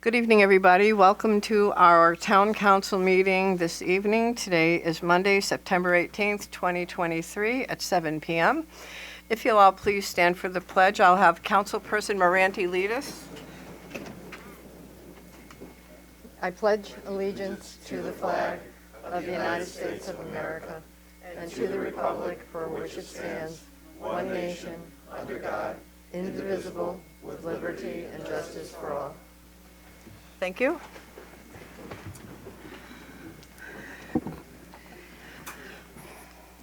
Good evening, everybody. Welcome to our Town Council meeting this evening. Today is Monday, September 18th, 2023 at 7 p.m. If you'll all please stand for the pledge, I'll have Councilperson Moranti lead us. I pledge allegiance to the flag of the United States of America and to the republic for which it stands, one nation, under God, indivisible, with liberty and justice for all. Thank you.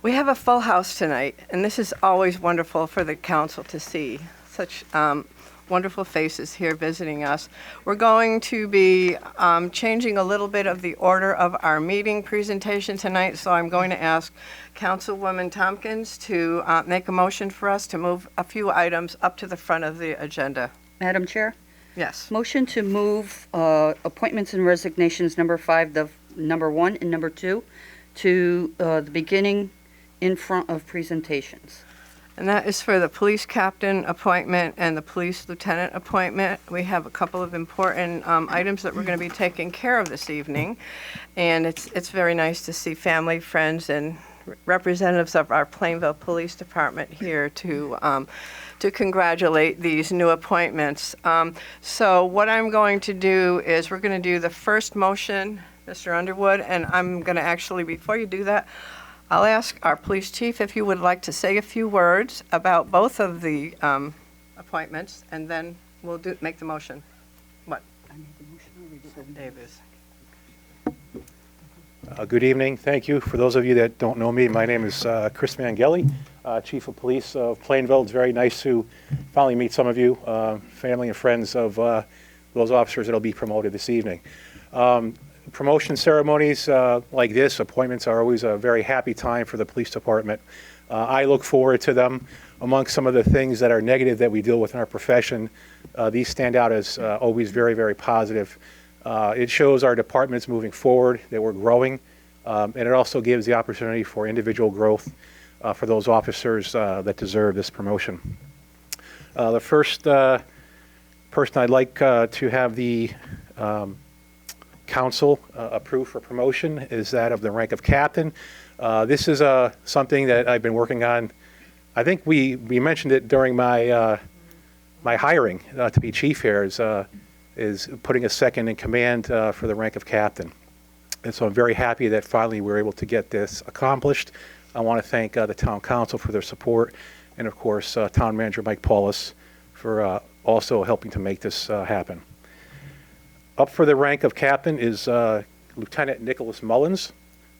We have a full house tonight, and this is always wonderful for the council to see. Such wonderful faces here visiting us. We're going to be changing a little bit of the order of our meeting presentation tonight, so I'm going to ask Councilwoman Tompkins to make a motion for us to move a few items up to the front of the agenda. Madam Chair? Yes. Motion to move appointments and resignations number 5, number 1 and number 2 to the beginning in front of presentations. And that is for the police captain appointment and the police lieutenant appointment. We have a couple of important items that we're going to be taking care of this evening. And it's very nice to see family, friends, and representatives of our Plainville Police Department here to congratulate these new appointments. So what I'm going to do is we're going to do the first motion, Mr. Underwood, and I'm going to actually, before you do that, I'll ask our police chief if you would like to say a few words about both of the appointments, and then we'll make the motion. What? I made the motion. Davis. Good evening. Thank you. For those of you that don't know me, my name is Chris Mangeli, Chief of Police of Plainville. It's very nice to finally meet some of you, family and friends of those officers that will be promoted this evening. Promotion ceremonies like this, appointments are always a very happy time for the police department. I look forward to them. Among some of the things that are negative that we deal with in our profession, these stand out as always very, very positive. It shows our departments moving forward, that we're growing, and it also gives the opportunity for individual growth for those officers that deserve this promotion. The first person I'd like to have the council approve for promotion is that of the rank of captain. This is something that I've been working on. I think we mentioned it during my my hiring to be chief here, is putting a second in command for the rank of captain. And so I'm very happy that finally we're able to get this accomplished. I want to thank the town council for their support, and of course town manager Mike Paulus for also helping to make this happen. Up for the rank of captain is Lieutenant Nicholas Mullins.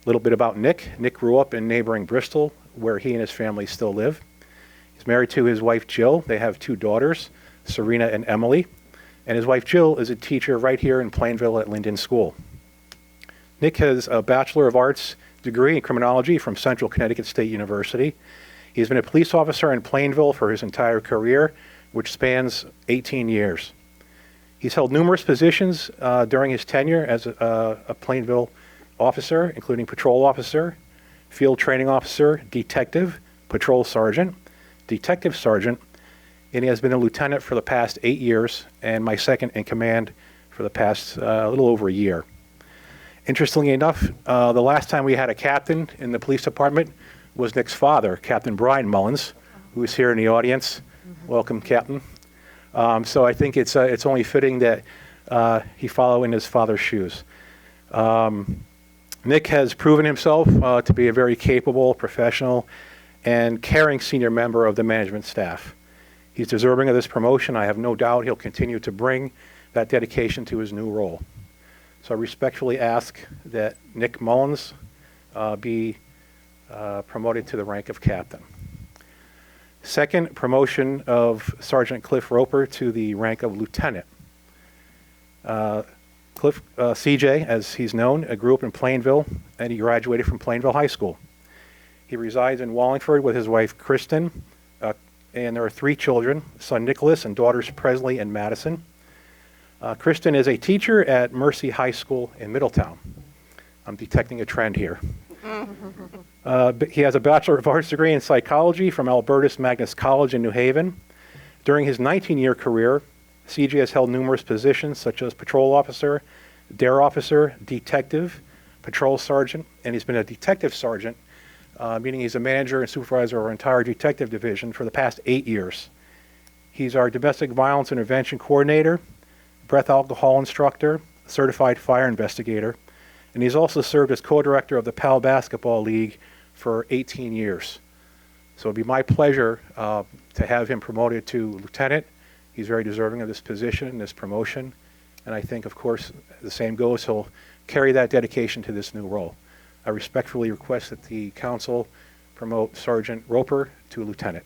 A little bit about Nick. Nick grew up in neighboring Bristol, where he and his family still live. He's married to his wife Jill. They have 2 daughters, Serena and Emily. And his wife Jill is a teacher right here in Plainville at Linden School. Nick has a Bachelor of Arts degree in criminology from Central Connecticut State University. He's been a police officer in Plainville for his entire career, which spans 18 years. He's held numerous positions during his tenure as a Plainville officer, including patrol officer, field training officer, detective, patrol sergeant, detective sergeant, and he has been a lieutenant for the past 8 years and my second in command for the past little over a year. Interestingly enough, the last time we had a captain in the police department was Nick's father, Captain Brian Mullins, who is here in the audience. Mm-hmm. Welcome, Captain. So I think it's only fitting that he follow in his father's shoes. Nick has proven himself to be a very capable, professional, and caring senior member of the management staff. He's deserving of this promotion. I have no doubt he'll continue to bring that dedication to his new role. So I respectfully ask that Nick Mullins be promoted to the rank of captain. Second, promotion of Sergeant Cliff Roper to the rank of lieutenant. Cliff, CJ, as he's known, grew up in Plainville, and he graduated from Plainville High School. He resides in Wallingford with his wife, Kristen, and there are 3 children, son Nicholas and daughters Presley and Madison. Kristen is a teacher at Mercy High School in Middletown. I'm detecting a trend here. He has a Bachelor of Arts degree in psychology from Albertus Magnus College in New Haven. During his 19-year career, CJ has held numerous positions such as patrol officer, dare officer, detective, patrol sergeant, and he's been a detective sergeant, meaning he's a manager and supervisor of our entire detective division for the past 8 years. He's our domestic violence intervention coordinator, breath alcohol instructor, certified fire investigator, and he's also served as co-director of the PAL Basketball League for 18 years. So it'd be my pleasure to have him promoted to lieutenant. He's very deserving of this position, this promotion, and I think, of course, the same goes, he'll carry that dedication to this new role. I respectfully request that the council promote Sergeant Roper to lieutenant.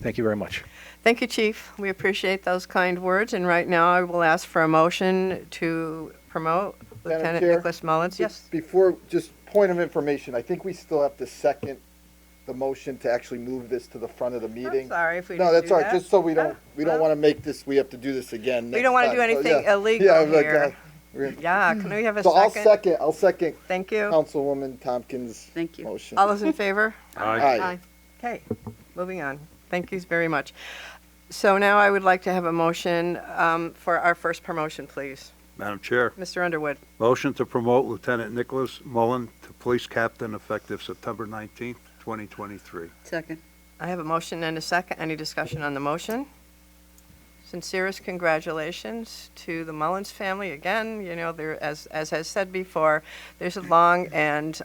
Thank you very much. Thank you, Chief. We appreciate those kind words, and right now I will ask for a motion to promote Madam Lieutenant Chair, Nicholas Mullins. Yes. Before, just point of information, I think we still have to second the motion to actually move this to the front of the meeting. I'm sorry if we No, didn't that's do all right, that. just so we don't well. want to make this, we have to do this again We next don't want to time. do So, anything yeah. illegal Yeah, like, here. we're- Yeah, can we have a So second? I'll second Thank you. Councilwoman Tompkins' Thank you. motion. All those in favor? Aye. Okay, moving on. Thank you very much. So now I would like to have a motion for our first promotion, please. Madam Chair, Mr. Underwood. motion to promote Lieutenant Nicholas Mullen to Police Captain effective September 19th, 2023. Second. I have a motion and a second. Any discussion on the motion? Sincerest congratulations to the Mullins family. Again, you know, there, as has said before, there's a long and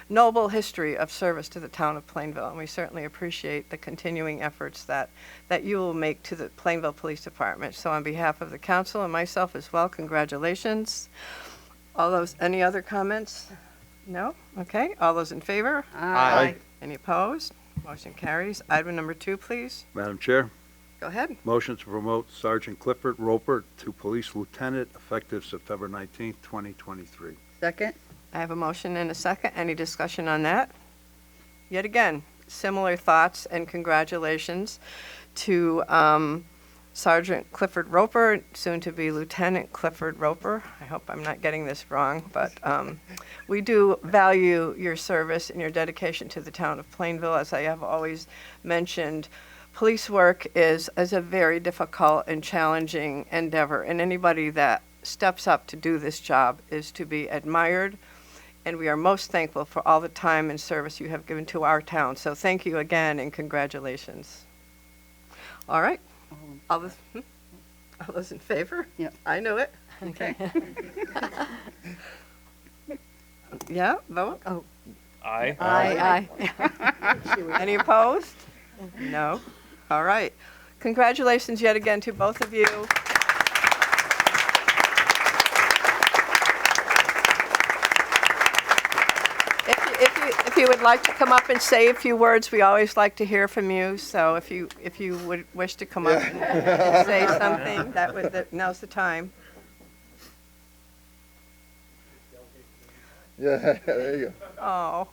noble history of service to the town of Plainville, and we certainly appreciate the continuing efforts that you will make to the Plainville Police Department. So on behalf of the council and myself as well, congratulations. All those, any other comments? No? Okay. All those in favor? Aye. Any opposed? Motion carries. Item number 2, please. Madam Chair, Go ahead. motion to promote Sergeant Clifford Roper to Police Lieutenant effective September 19th, 2023. Second. I have a motion and a second. Any discussion on that? Yet again, similar thoughts and congratulations to Sergeant Clifford Roper, soon to be Lieutenant Clifford Roper. I hope I'm not getting this wrong, but we do value your service and your dedication to the town of Plainville. As I have always mentioned, police work is a very difficult and challenging endeavor, and anybody that steps up to do this job is to be admired, and we are most thankful for all the time and service you have given to our town. So thank you again and congratulations. All right. All those in favor? Yep. I knew it. Okay. Yeah, vote? Oh. Aye. Aye. Any opposed? No. All right. Congratulations yet again to both of you. If you would like to come up and say a few words, we always like to hear from you. So if you would wish to come up and say something, now's the time. Yeah, there you go. Oh.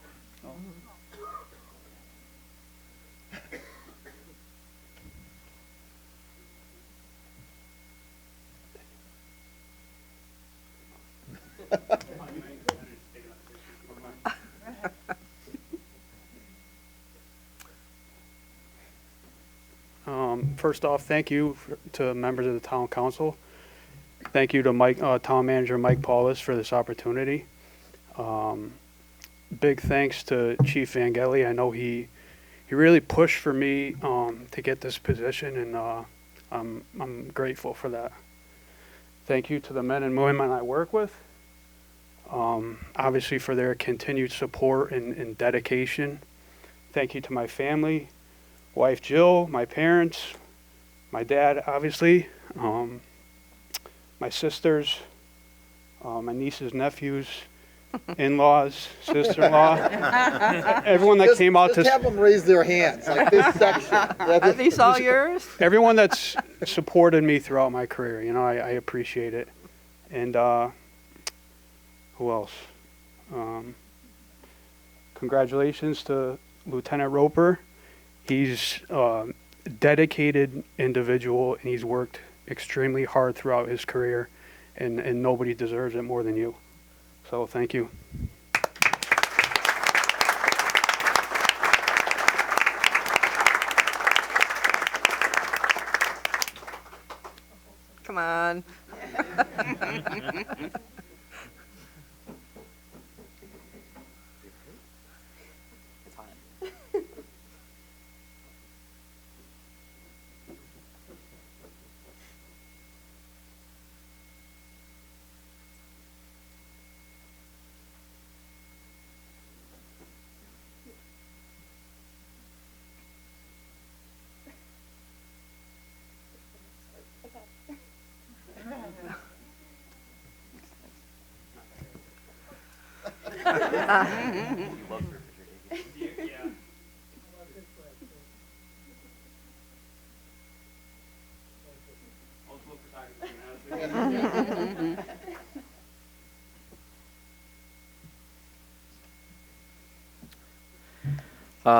First off, thank you to members of the town council. Thank you to town manager Mike Paulus for this opportunity. Big thanks to Chief Vangeli. I know he really pushed for me to get this position, and I'm grateful for that. Thank you to the men and women I work with, obviously for their continued support and dedication. Thank you to my family, wife Jill, my parents, my dad, obviously, my sisters, my nieces, nephews, in-laws, sister-in-law, everyone that came out Just have them raise their hands, like this section. Are these all yours? everyone that's supported me throughout my career. You know, I appreciate it. And who else? Congratulations to Lieutenant Roper. He's a dedicated individual, and he's worked extremely hard throughout his career, and nobody deserves it more than you. So thank you. on.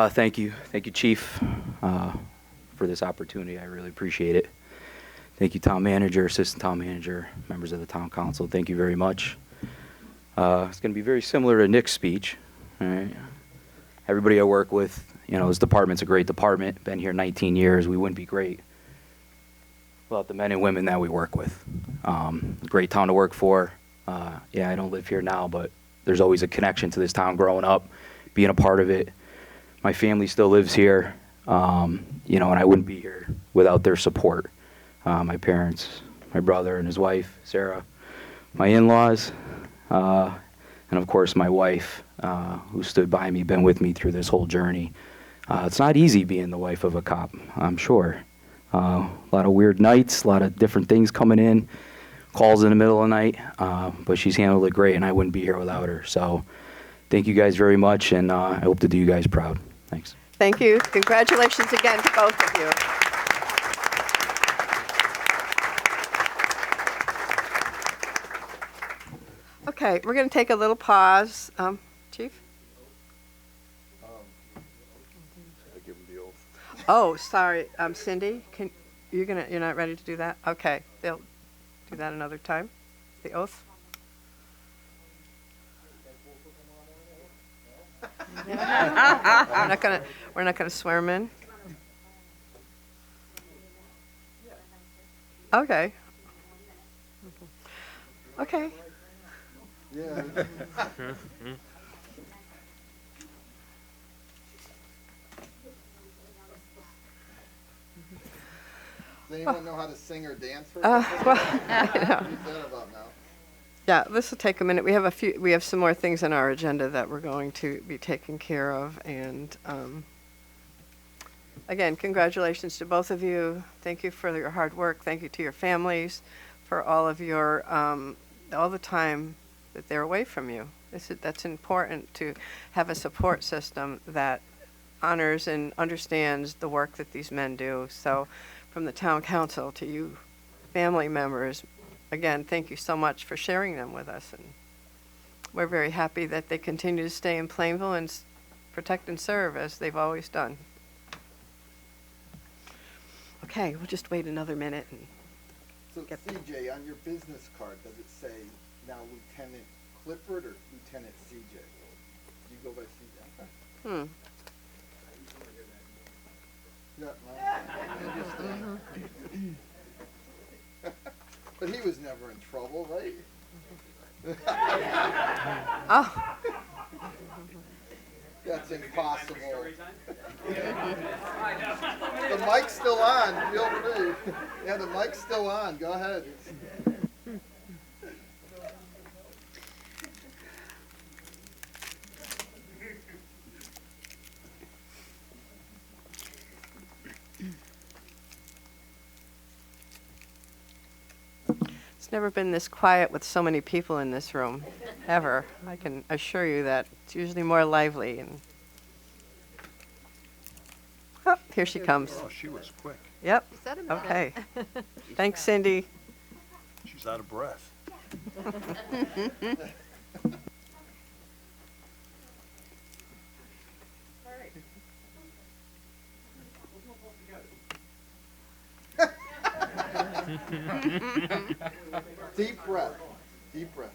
Thank you, Chief, for this opportunity. I really appreciate it. Thank you, Town Manager, Assistant Town Manager, members of the Town Council. Thank you very much. It's going to be very similar to Nick's speech. All right. Everybody I work with, you know, this department's a great department. Been here 19 years. We wouldn't be great without the men and women that we work with. Great town to work for. Yeah, I don't live here now, but there's always a connection to this town growing up, being a part of it. My family still lives here, you know, and I wouldn't be here without their support. My parents, my brother and his wife, Sarah, my in-laws, and of course my wife, who stood by me, been with me through this whole journey. It's not easy being the wife of a cop, I'm sure. A lot of weird nights, a lot of different things coming in, calls in the middle of the night, but she's handled it great, and I wouldn't be here without her. So thank you guys very much, and I hope to do you guys proud. Thanks. Thank you. Congratulations again to both of you. Okay, we're going to take a little pause. Chief? I give him the oath. Oh, sorry. Cindy, you're not ready to do that? Okay, they'll do that another time. The oath? We're not gonna swear him in. Okay. Okay. Yeah. Does anyone know how to sing or dance for Well, something? I know. What's that about now? Yeah, this will take a minute. We have some more things on our agenda that we're going to be taking care of, and again, congratulations to both of you. Thank you for your hard work. Thank you to your families for all of your all the time that they're away from you. That's important to have a support system that honors and understands the work that these men do. So, from the town council to you, family members. Again, thank you so much for sharing them with us, and we're very happy that they continue to stay in Plainville and protect and serve as they've always done. Okay, we'll just wait another minute. So CJ, on your business card, does it say now Lieutenant Clifford or Lieutenant CJ? Do you go by CJ? Okay. Yeah, well, but he was never in trouble, right? Oh, That's impossible. The mic's still on. Feel free. Yeah, the mic's still on. Go ahead. it's never been this quiet with so many people in this room, ever. I can assure you that. It's usually more lively. And oh, here she comes. Oh, she was quick. Yep. Okay. Thanks, Cindy. She's out of breath. Deep breath. Deep breath.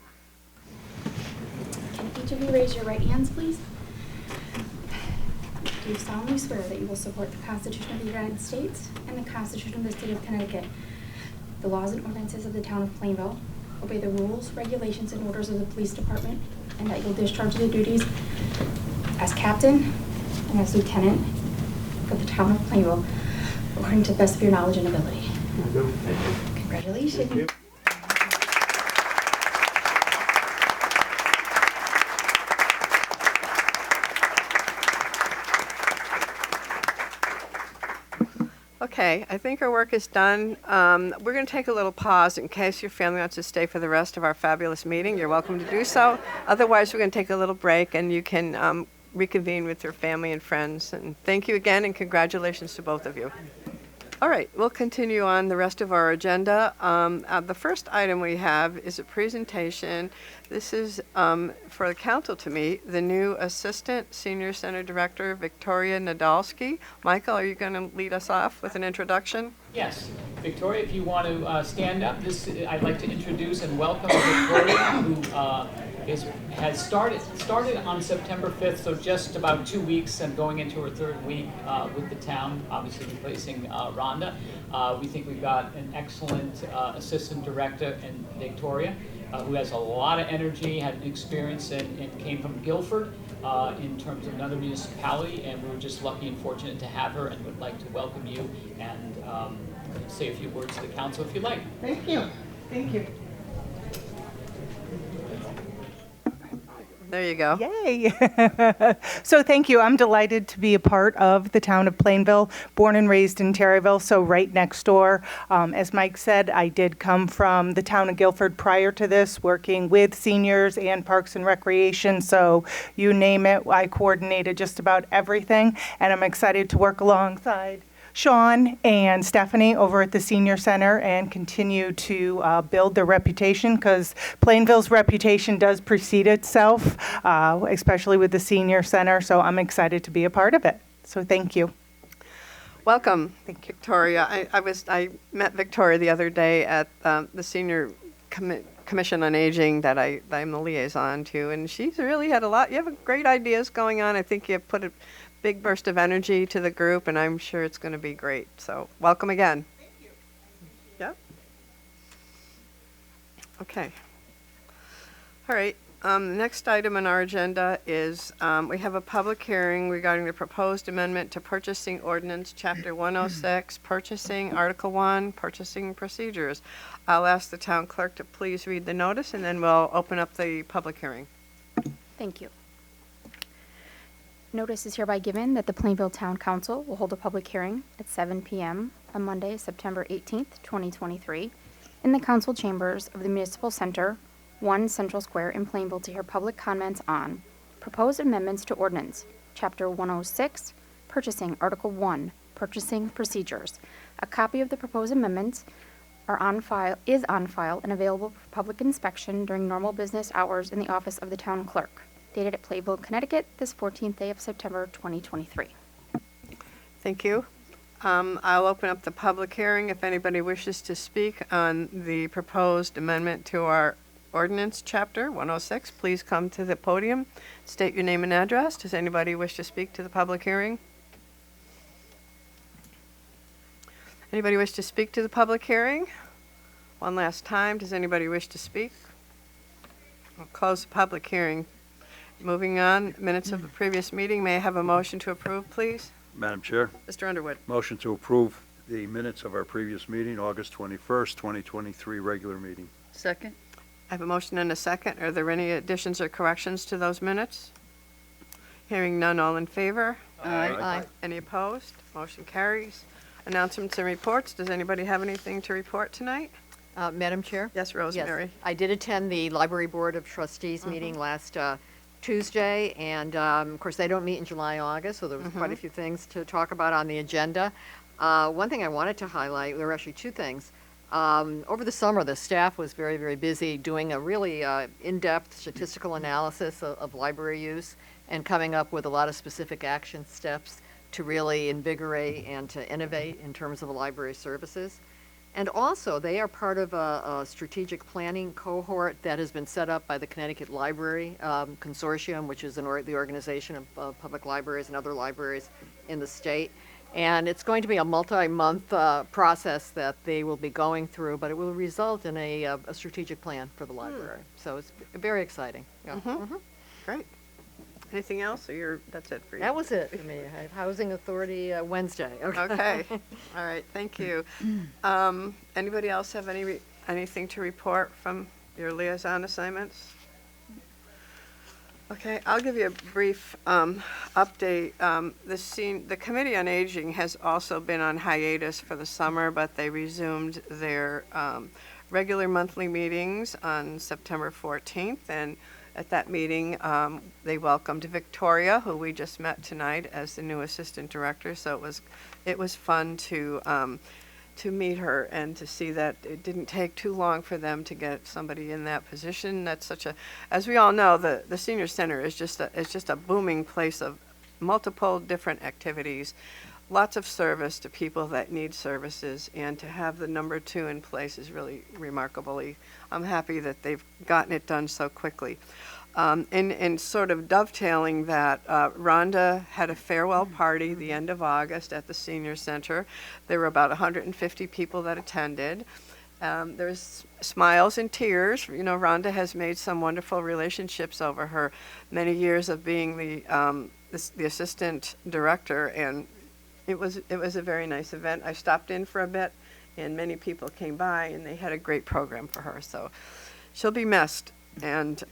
Can each of you raise your right hands, please? Do you solemnly swear that you will support the Constitution of the United States and the Constitution of the State of Connecticut, the laws and ordinances of the town of Plainville, obey the rules, regulations, and orders of the police department, and that you'll discharge the duties as captain and as lieutenant for the town of Plainville according to the best of your knowledge and ability. Congratulations. Okay, I think our work is done. We're going to take a little pause in case your family wants to stay for the rest of our fabulous meeting. You're welcome to do so. Otherwise, we're going to take a little break and you can reconvene with your family and friends. And thank you again and congratulations to both of you. All right, we'll continue on the rest of our agenda. The first item we have is a presentation. This is for the council to meet, the new Assistant Senior Center Director, Victoria Nadolski. Michael, are you going to lead us off with an introduction? Yes. Victoria, if you want to stand up, I'd like to introduce and welcome Victoria, who has started on September 5th, so just about 2 weeks and going into her third week with the town, obviously replacing Rhonda. We think we've got an excellent assistant director in Victoria, who has a lot of energy, had an experience, and came from Guilford in terms of another municipality, and we're just lucky and fortunate to have her and would like to welcome you and say a few words to the council if you'd like. Thank you. Thank you. There you go. Yay! So thank you. I'm delighted to be a part of the town of Plainville, born and raised in Terryville, so right next door. As Mike said, I did come from the town of Guilford prior to this, working with seniors and Parks and Recreation, so you name it, I coordinated just about everything, and I'm excited to work alongside Sean and Stephanie over at the Senior Center and continue to build their reputation, because Plainville's reputation does precede itself, especially with the Senior Center, so I'm excited to be a part of it. So thank you. Welcome, Victoria. I met Victoria the other day at the Senior Commission on Aging that I'm the liaison to, and she's really had a lot. You have great ideas going on. I think you have put a big burst of energy to the group, and I'm sure it's going to be great. So welcome again. Thank you. Yep. Okay. All right. Next item on our agenda is we have a public hearing regarding the proposed amendment to Purchasing Ordinance, Chapter 106, Purchasing, Article 1, Purchasing Procedures. I'll ask the town clerk to please read the notice, and then we'll open up the public hearing. Thank you. Notice is hereby given that the Plainville Town Council will hold a public hearing at 7 p.m. on Monday, September 18th, 2023, in the council chambers of the Municipal Center, 1 Central Square in Plainville, to hear public comments on proposed amendments to Ordinance, Chapter 106, Purchasing, Article 1, Purchasing Procedures. A copy of the proposed amendments is on file and available for public inspection during normal business hours in the office of the town clerk. Dated at Plainville, Connecticut, this 14th day of September, 2023. Thank you. I'll open up the public hearing. If anybody wishes to speak on the proposed amendment to our ordinance, Chapter 106, please come to the podium. State your name and address. Does anybody wish to speak to the public hearing? Anybody wish to speak to the public hearing? One last time. Does anybody wish to speak? I'll close the public hearing. Moving on, minutes of the previous meeting. May I have a motion to approve, please? Madam Chair, Mr. Underwood. motion to approve the minutes of our previous meeting, August 21st, 2023, regular meeting. Second? I have a motion and a second. Are there any additions or corrections to those minutes? Hearing none, all in favor? Aye. Any opposed? Motion carries. Announcements and reports. Does anybody have anything to report tonight? Madam Chair? Yes, Rosemary. Yes, I did attend the Library Board of Trustees meeting last Tuesday, and of course, they don't meet in July, August, so there was quite a few things to talk about on the agenda. One thing I wanted to highlight, there were actually two things. Over the summer, the staff was very, very busy doing a really in-depth statistical analysis of library use and coming up with a lot of specific action steps to really invigorate and to innovate in terms of library services. And also, they are part of a strategic planning cohort that has been set up by the Connecticut Library Consortium, which is the organization of public libraries and other libraries in the state. And it's going to be a multi-month process that they will be going through, but it will result in a strategic plan for the library. So it's very exciting. Yeah. Great. Anything else, or that's it for you? That was it for me. I have Housing Authority Wednesday. Okay. All right, thank you. Anybody else have anything to report from your liaison assignments? Okay, I'll give you a brief update. The Committee on Aging has also been on hiatus for the summer, but they resumed their regular monthly meetings on September 14th, and at that meeting, they welcomed Victoria, who we just met tonight, as the new assistant director. So it was fun to meet her and to see that it didn't take too long for them to get somebody in that position. That's as we all know, the senior center is just a booming place of multiple different activities, lots of service to people that need services, and to have the number 2 in place is really remarkable. I'm happy that they've gotten it done so quickly. And sort of dovetailing that, Rhonda had a farewell party the end of August at the senior center. There were about 150 people that attended. There's smiles and tears. You know, Rhonda has made some wonderful relationships over her many years of being the assistant director, and it was a very nice event. I stopped in for a bit, and many people came by, and they had a great program for her. So she'll be missed, and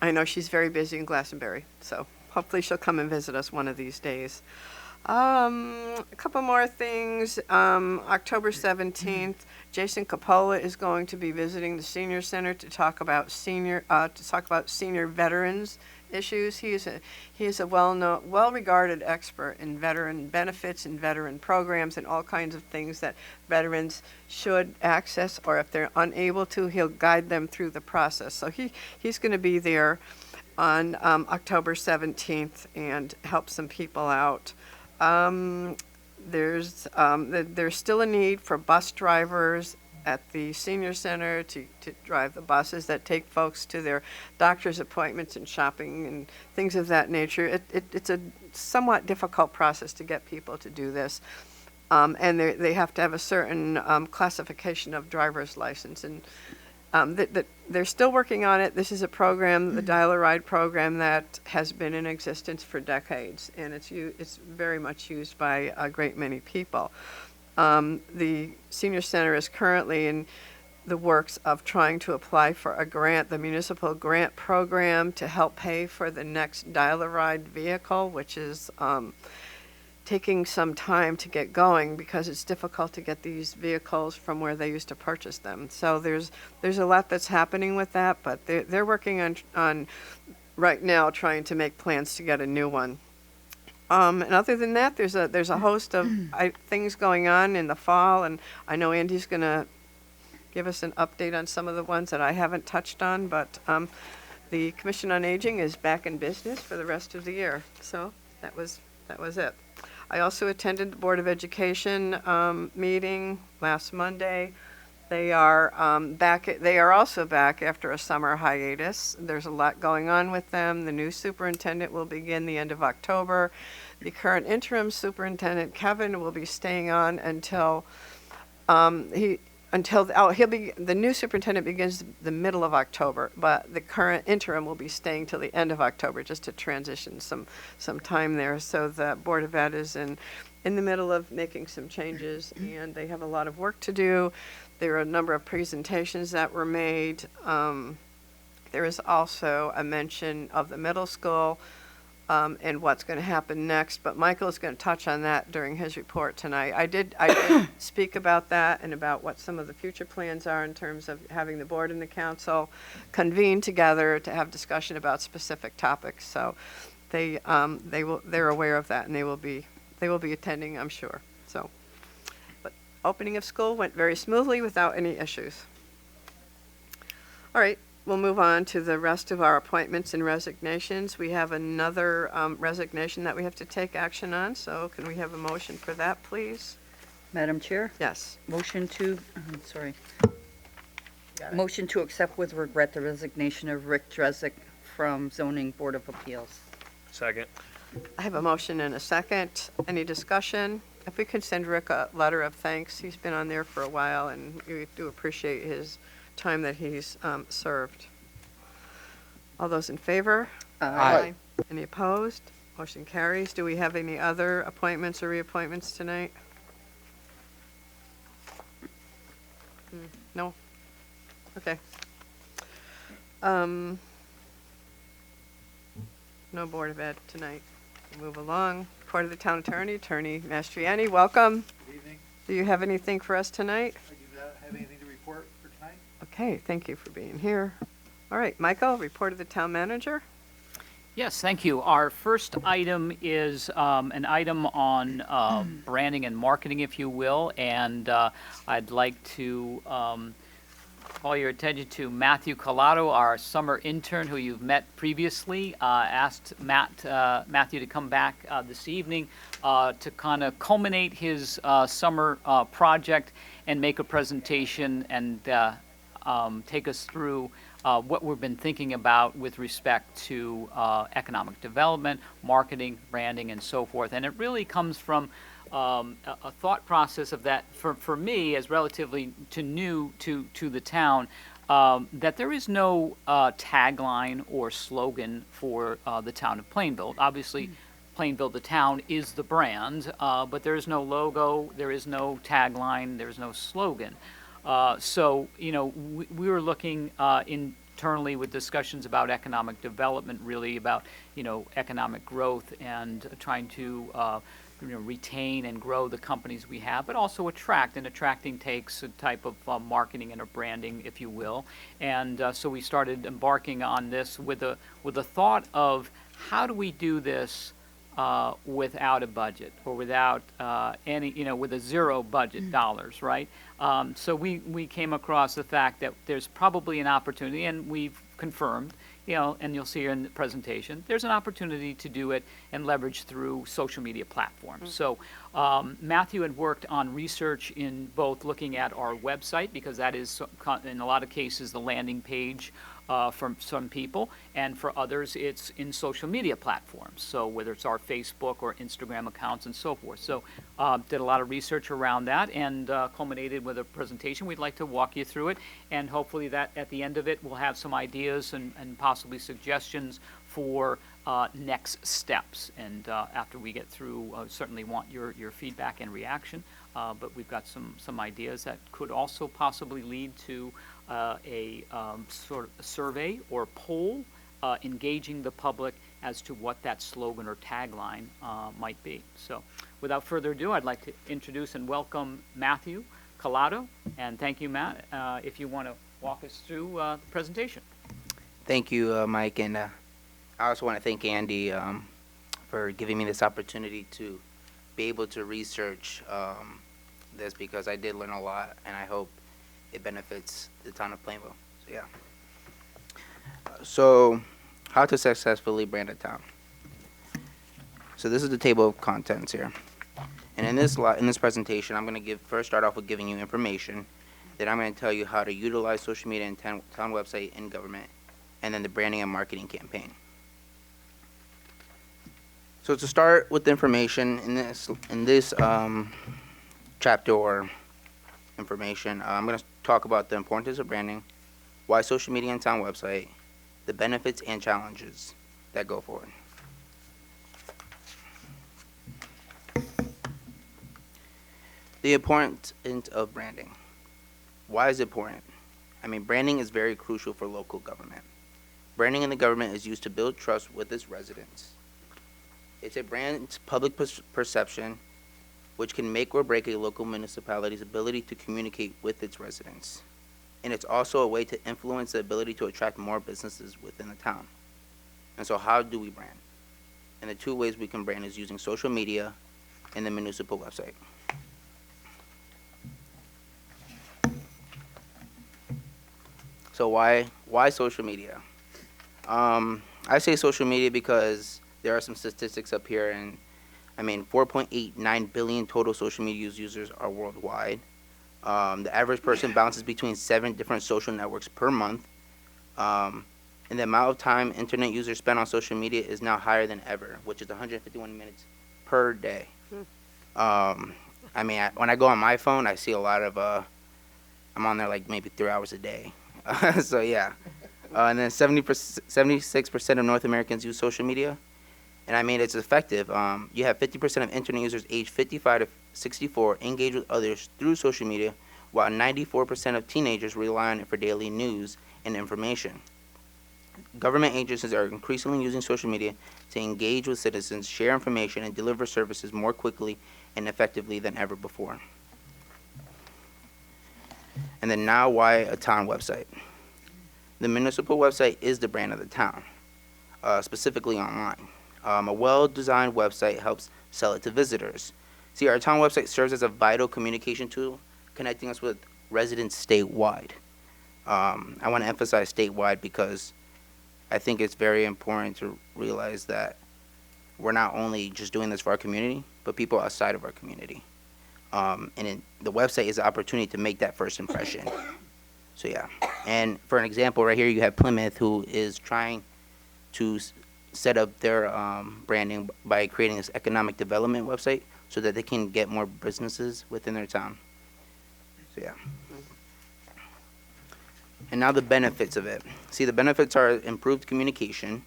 I know she's very busy in Glastonbury, so hopefully she'll come and visit us one of these days. A couple more things. October 17th, Jason Coppola is going to be visiting the senior center to talk about senior veterans issues. He is a well-regarded expert in veteran benefits and veteran programs and all kinds of things that veterans should access, or if they're unable to, he'll guide them through the process. So he's going to be there on October 17th and help some people out. There's still a need for bus drivers at the senior center to drive the buses that take folks to their doctor's appointments and shopping and things of that nature. It's a somewhat difficult process to get people to do this. And they have to have a certain classification of driver's license. And they're still working on it. This is a program, the Dial-A-Ride program, that has been in existence for decades, and it's very much used by a great many people. The senior center is currently in the works of trying to apply for a grant, the municipal grant program, to help pay for the next Dial-A-Ride vehicle, which is taking some time to get going because it's difficult to get these vehicles from where they used to purchase them. So there's a lot that's happening with that, but they're working on right now trying to make plans to get a new one. And other than that, there's a host of things going on in the fall, and I know Andy's going to give us an update on some of the ones that I haven't touched on, but the Commission on Aging is back in business for the rest of the year. So that was it. I also attended the Board of Education meeting last Monday. They are back. They are also back after a summer hiatus. There's a lot going on with them. The new superintendent will begin the end of October. The current interim superintendent, Kevin, will be staying on until the new superintendent begins the middle of October, but the current interim will be staying till the end of October just to transition some time there. So the Board of Ed is in the middle of making some changes, and they have a lot of work to do. There are a number of presentations that were made. There is also a mention of the middle school and what's going to happen next, but Michael is going to touch on that during his report tonight. I did speak about that and about what some of the future plans are in terms of having the board and the council convene together to have discussion about specific topics. So they're aware of that, and they will be attending, I'm sure. So, but opening of school went very smoothly without any issues. All right. We'll move on to the rest of our appointments and resignations. We have another resignation that we have to take action on, so can we have a motion for that, please? Madam Chair? Yes. Motion to accept with regret the resignation of Rick Drezick from Zoning Board of Appeals. Second. I have a motion and a second. Any discussion? If we could send Rick a letter of thanks. He's been on there for a while, and we do appreciate his time that he's served. All those in favor? Aye. Any opposed? Motion carries. Do we have any other appointments or reappointments tonight? No? Okay. No Board of Ed tonight. Move along. Report of the Town Attorney, Attorney Mastriani, welcome. Good evening. Do you have anything for us tonight? I do not have anything to report for tonight. Okay, thank you for being here. All right, Michael, report of the Town Manager. Yes, thank you. Our first item is an item on branding and marketing, if you will, and I'd like to call your attention to Matthew Collado, our summer intern who you've met previously. Asked Matthew to come back this evening to kind of culminate his summer project and make a presentation and take us through what we've been thinking about with respect to economic development, marketing, branding, and so forth. And it really comes from a thought process of that, for me, as relatively new to the town, that there is no tagline or slogan for the town of Plainville. Obviously, Plainville, the town, is the brand, but there is no logo, there is no tagline, there is no slogan. So, you know, we were looking internally with discussions about economic development, really about, you know, economic growth and trying to, retain and grow the companies we have, but also attract. And attracting takes a type of marketing and a branding, if you will. And so we started embarking on this with a thought of how do we do this without a budget or without with a zero budget dollars, right? So we came across the fact that there's probably an opportunity, and we've confirmed, and you'll see here in the presentation, there's an opportunity to do it and leverage through social media platforms. So Matthew had worked on research in both looking at our website, because that is, in a lot of cases, the landing page for some people, and for others it's in social media platforms, so whether it's our Facebook or Instagram accounts and so forth. So did a lot of research around that and culminated with a presentation. We'd like to walk you through it, and hopefully that at the end of it we'll have some ideas and possibly suggestions for next steps. And after we get through, certainly want your feedback and reaction, but we've got some ideas that could also possibly lead to a sort of survey or poll engaging the public as to what that slogan or tagline might be. So without further ado, I'd like to introduce and welcome Matthew Collado. And thank you, Matt, if you want to walk us through the presentation. Thank you, Mike, and I also want to thank Andy for giving me this opportunity to be able to research this, because I did learn a lot, and I hope it benefits the town of Plainville. So yeah. So how to successfully brand a town. So this is the table of contents here, and in this presentation, I'm going to start off with giving you information. Then I'm going to tell you how to utilize social media and town website and government, and then the branding and marketing campaign. So to start with the information in this chapter or information, I'm going to talk about the importance of branding, why social media and town website, the benefits and challenges that go forward. The importance of branding. Why is it important? I mean, branding is very crucial for local government. Branding in the government is used to build trust with its residents. It's a brand's public perception, which can make or break a local municipality's ability to communicate with its residents. And it's also a way to influence the ability to attract more businesses within the town. And so how do we brand? And the two ways we can brand is using social media and the municipal website. So why social media? I say social media because there are some statistics up here, and I mean 4.89 billion total social media users are worldwide. The average person bounces between 7 different social networks per month. And the amount of time internet users spend on social media is now higher than ever, which is 151 minutes per day. I mean, when I go on my phone, I see a lot of, I'm on there like maybe 3 hours a day. So yeah. And then 76% of North Americans use social media. And I mean, it's effective. You have 50% of internet users aged 55 to 64 engage with others through social media, while 94% of teenagers rely on it for daily news and information. Government agencies are increasingly using social media to engage with citizens, share information, and deliver services more quickly and effectively than ever before. And then now, why a town website? The municipal website is the brand of the town, specifically online. A well-designed website helps sell it to visitors. See, our town website serves as a vital communication tool, connecting us with residents statewide. I want to emphasize statewide because I think it's very important to realize that we're not only just doing this for our community, but people outside of our community. The website is an opportunity to make that first impression. So yeah. And for an example, right here you have Plymouth, who is trying to set up their branding by creating this economic development website so that they can get more businesses within their town. So yeah. And now the benefits of it. See, the benefits are improved communication,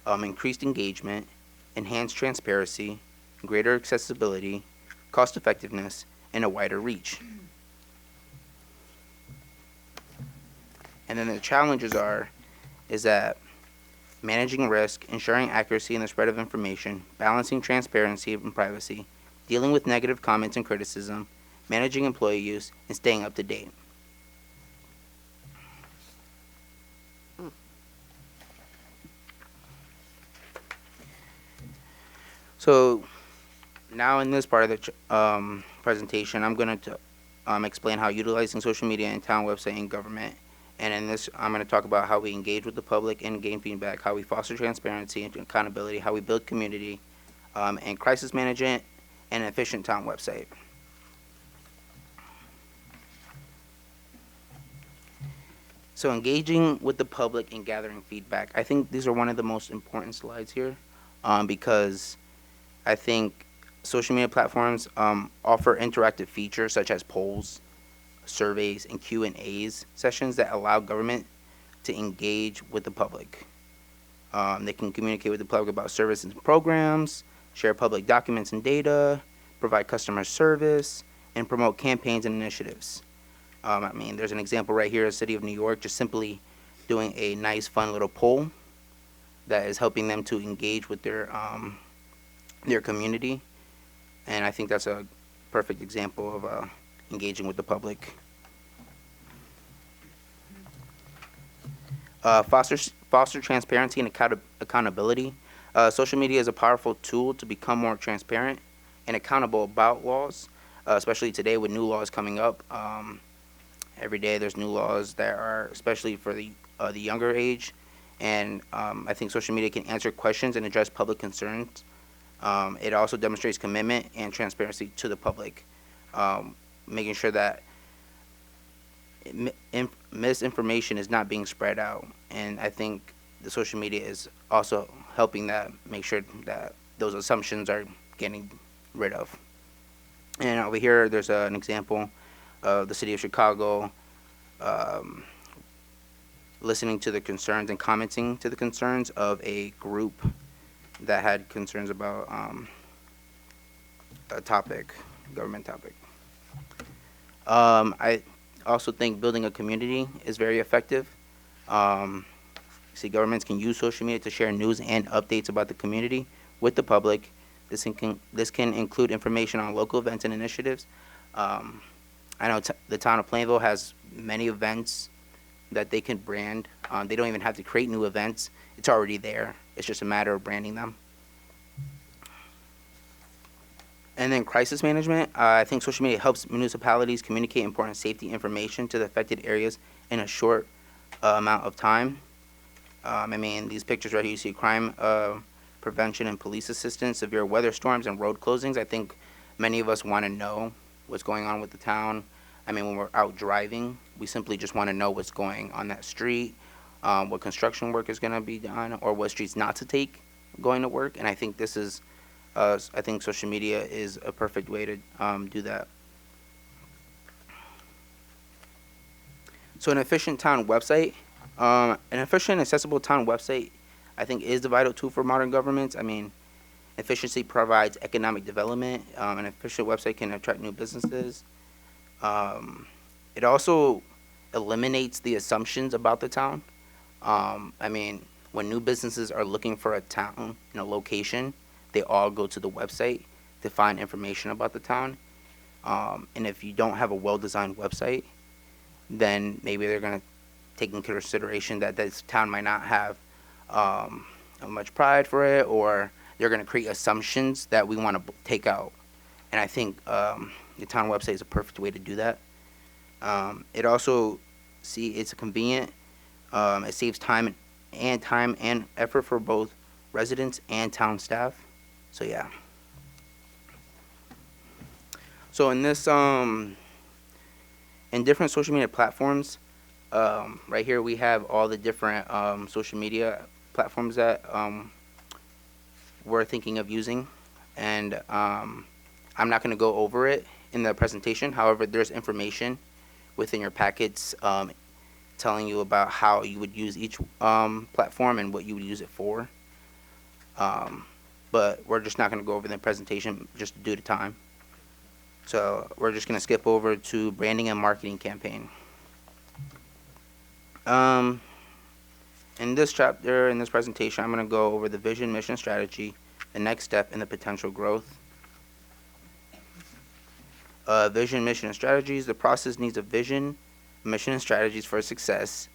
increased engagement, enhanced transparency, greater accessibility, cost effectiveness, and a wider reach. And then the challenges is that managing risk, ensuring accuracy in the spread of information, balancing transparency and privacy, dealing with negative comments and criticism, managing employee use, and staying up to date. So now in this part of the presentation, I'm going to explain how utilizing social media and town website and government. And in this, I'm going to talk about how we engage with the public and gain feedback, how we foster transparency and accountability, how we build community, and crisis management, and an efficient town website. So engaging with the public and gathering feedback. I think these are one of the most important slides here because I think social media platforms offer interactive features such as polls, surveys, and Q&As sessions that allow government to engage with the public. They can communicate with the public about services and programs, share public documents and data, provide customer service, and promote campaigns and initiatives. I mean, there's an example right here, the City of New York, just simply doing a nice, fun little poll that is helping them to engage with their community. And I think that's a perfect example of engaging with the public. Foster transparency and accountability. Social media is a powerful tool to become more transparent and accountable about laws, especially today with new laws coming up. Every day there's new laws that are especially for the younger age, and I think social media can answer questions and address public concerns. It also demonstrates commitment and transparency to the public, making sure that misinformation is not being spread out. And I think the social media is also helping that, make sure that those assumptions are getting rid of. And over here, there's an example of the City of Chicago listening to the concerns and commenting to the concerns of a group that had concerns about a topic, government topic. I also think building a community is very effective. See, governments can use social media to share news and updates about the community with the public. This can include information on local events and initiatives. I know the town of Plainville has many events that they can brand. They don't even have to create new events. It's already there. It's just a matter of branding them. And then crisis management. I think social media helps municipalities communicate important safety information to the affected areas in a short amount of time. I mean, these pictures right here, you see crime prevention and police assistance, severe weather storms, and road closings. I think many of us want to know what's going on with the town. I mean, when we're out driving, we simply just want to know what's going on that street. what construction work is going to be done, or what streets not to take going to work. And I think this is, I think social media is a perfect way to do that. So an efficient town website, an efficient, accessible town website, I think is the vital tool for modern governments. I mean, efficiency provides economic development. An efficient website can attract new businesses. It also eliminates the assumptions about the town. I mean, when new businesses are looking for a town in a location, they all go to the website to find information about the town. And if you don't have a well-designed website, then maybe they're going to take into consideration that this town might not have much pride for it, or they're going to create assumptions that we want to take out. And I think the town website is a perfect way to do that. It also, it's convenient. It saves time and effort for both residents and town staff. So yeah. So in this, in different social media platforms, right here we have all the different social media platforms that we're thinking of using, and I'm not going to go over it in the presentation. However, there's information within your packets telling you about how you would use each platform and what you would use it for. But we're just not going to go over the presentation just due to time. So we're just going to skip over to branding and marketing campaign. In this chapter, in this presentation, I'm going to go over the vision, mission, strategy, the next step, and the potential growth. Vision, mission, and strategies. The process needs a vision, mission, and strategies for success.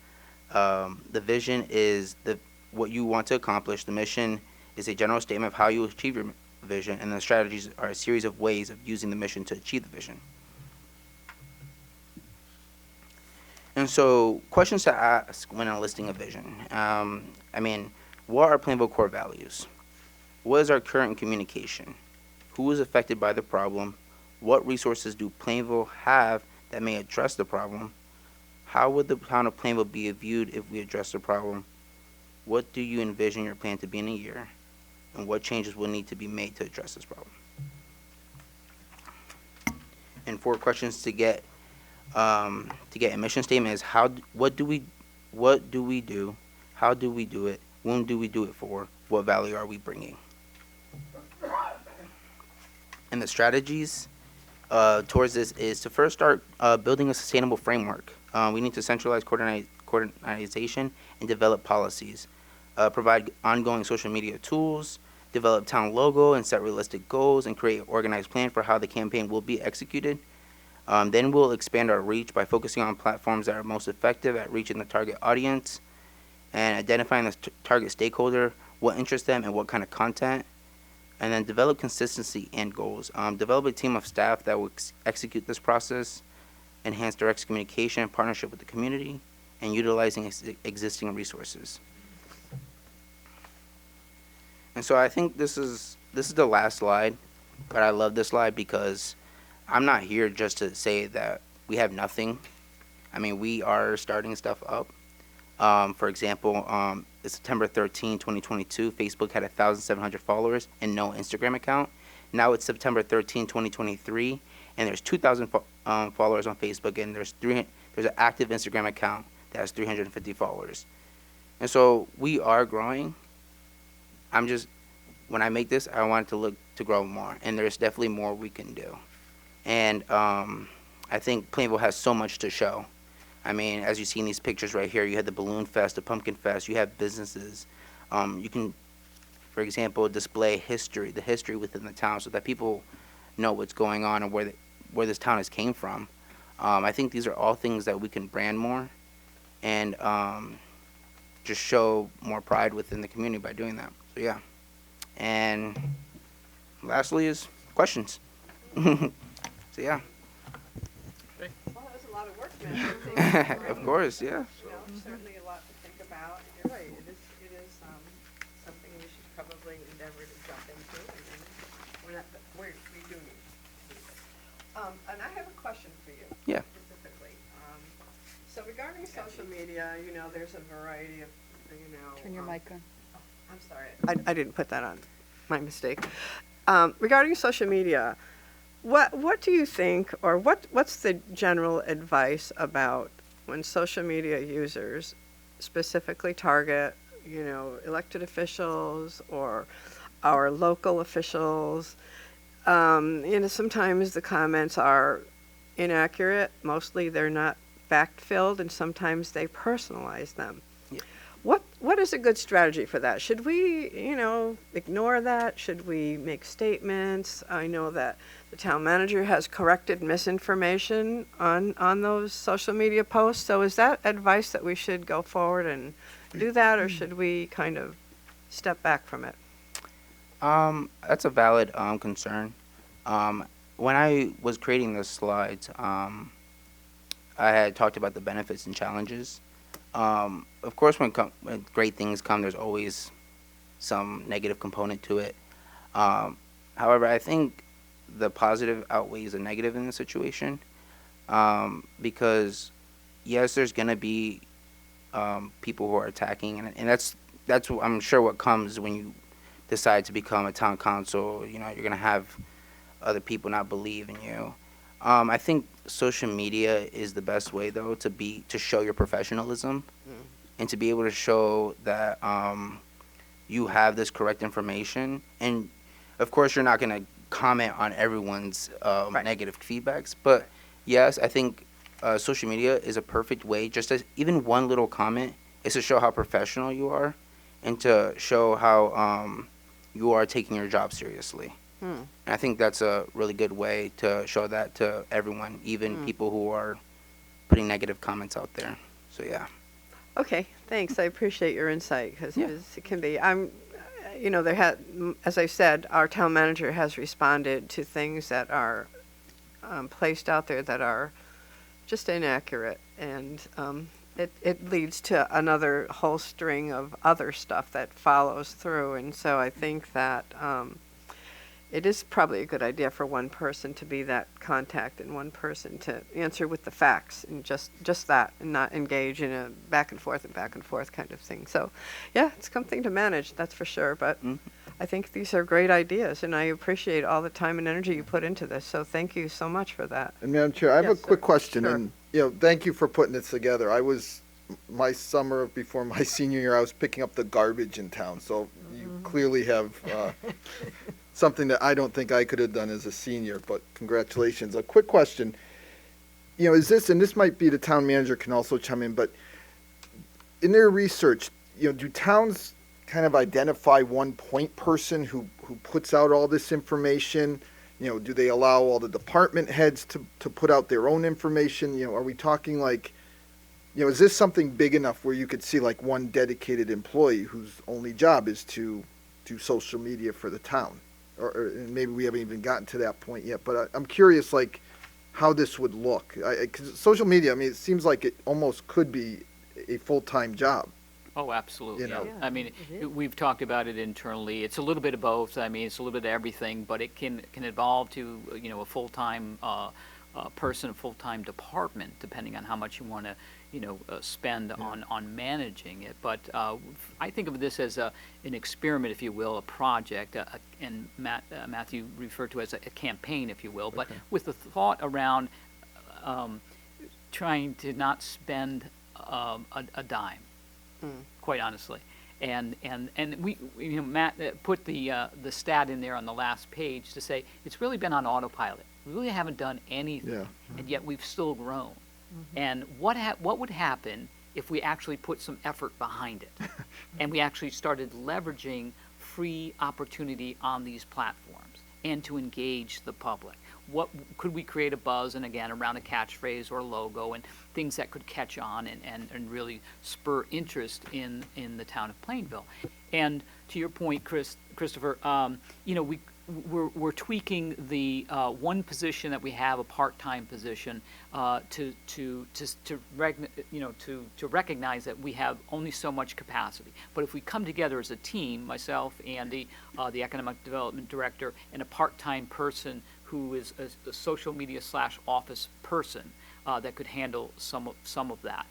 The vision is what you want to accomplish. The mission is a general statement of how you achieve your vision, and the strategies are a series of ways of using the mission to achieve the vision. And so, questions to ask when enlisting a vision. I mean, what are Plainville core values? What is our current communication? Who is affected by the problem? What resources do Plainville have that may address the problem? How would the town of Plainville be viewed if we address the problem? What do you envision your plan to be in a year? And what changes will need to be made to address this problem? And 4 questions to get a mission statement is what do we do? How do we do it? When do we do it for? What value are we bringing? And the strategies towards this is to first start building a sustainable framework. We need to centralize coordination and develop policies, provide ongoing social media tools, develop town logo and set realistic goals, and create an organized plan for how the campaign will be executed. Then we'll expand our reach by focusing on platforms that are most effective at reaching the target audience and identifying the target stakeholder, what interests them, and what kind of content. And then develop consistency and goals. Develop a team of staff that will execute this process, enhance direct communication, partnership with the community, and utilizing existing resources. And so I think this is the last slide, but I love this slide because I'm not here just to say that we have nothing. I mean, we are starting stuff up. For example, September 13, 2022, Facebook had 1,700 followers and no Instagram account. Now it's September 13, 2023, and there's 2,000 followers on Facebook, and there's an active Instagram account that has 350 followers. And so we are growing. When I make this, I want it to look to grow more, and there's definitely more we can do. And I think Plainville has so much to show. I mean, as you see in these pictures right here, you had the Balloon Fest, the Pumpkin Fest, you have businesses. You can, for example, display the history within the town so that people know what's going on and where this town has came from. I think these are all things that we can brand more and just show more pride within the community by doing that. So yeah. And lastly is questions. So yeah. Well, that was a lot of work, man. Of course, yeah. Certainly a lot to think about. You're right, it is something we should probably endeavor to jump into, and then we do need to do it. And I have a question for you. Yeah. Specifically. So regarding social media, you know, there's a variety of, you know. Turn your mic on. I'm sorry. I didn't put that on. My mistake. Regarding social media, what do you think, or what's the general advice about when social media users specifically target, you know, elected officials or our local officials? You know, sometimes the comments are inaccurate. Mostly they're not fact-filled, and sometimes they personalize them. Yeah. What is a good strategy for that? Should we, you know, ignore that? Should we make statements? I know that the town manager has corrected misinformation on those social media posts. So is that advice that we should go forward and do that, or should we kind of step back from it? That's a valid concern. When I was creating the slides, I had talked about the benefits and challenges. Of course, when great things come, there's always some negative component to it. However, I think the positive outweighs the negative in the situation, because yes, there's going to be people who are attacking, and that's what, I'm sure, what comes when you decide to become a town council. You know, you're going to have other people not believe in you. I think social media is the best way, though, to show your professionalism and to be able to show that you have this correct information. And of course, you're not going to comment on everyone's negative feedbacks, but yes, I think social media is a perfect way. Just as even one little comment is to show how professional you are, and to show how you are taking your job seriously. And I think that's a really good way to show that to everyone, even people who are putting negative comments out there. So yeah. Okay, thanks. I appreciate your insight, because Yeah. it can be. You know, as I said, our town manager has responded to things that are placed out there that are just inaccurate, and it leads to another whole string of other stuff that follows through. And so I think that it is probably a good idea for one person to be that contact and one person to answer with the facts, and just that, and not engage in a back and forth kind of thing. So, yeah, it's something to manage, that's for sure. But I think these are great ideas, and I appreciate all the time and energy you put into this. So thank you so much for that. And Madam Chair, I have Yes, a quick sir. question, Sure. and, you know, thank you for putting this together. My summer before my senior year, I was picking up the garbage in town, so you clearly have something that I don't think I could have done as a senior, but congratulations. A quick question, you know, is this, and this might be the town manager can also chime in, but in their research, you know, do towns kind of identify one point person who puts out all this information? You know, do they allow all the department heads to put out their own information? You know, are we talking like, you know, is this something big enough where you could see like one dedicated employee whose only job is to do social media for the town? Or maybe we haven't even gotten to that point yet, but I'm curious, like, how this would look. 'Cause social media, I mean, it seems like it almost could be a full-time job. Oh, absolutely. You know. Yeah. I mean, we've talked about it internally. It's a little bit of both. I mean, it's a little bit of everything, but it can evolve to, you know, a full-time person, a full-time department, depending on how much you want to, you know, spend on managing it. But I think of this as an experiment, if you will, a project, and Matthew referred to as a campaign, if you will, but with the thought around trying to not spend a dime, quite honestly. And we, you know, Matt put the stat in there on the last page to say it's really been on autopilot. We really haven't done anything, and yet we've still grown. And what would happen if we actually put some effort behind it, and we actually started leveraging free opportunity on these platforms and to engage the public? What could we create a buzz, and again, around a catchphrase or a logo, and things that could catch on and really spur interest in the town of Plainville? And to your point, Christopher, you know, we're tweaking the one position that we have, a part-time position, to recognize that we have only so much capacity. But if we come together as a team, myself, Andy, the economic development director, and a part-time person who is a social media / office person that could handle some of that.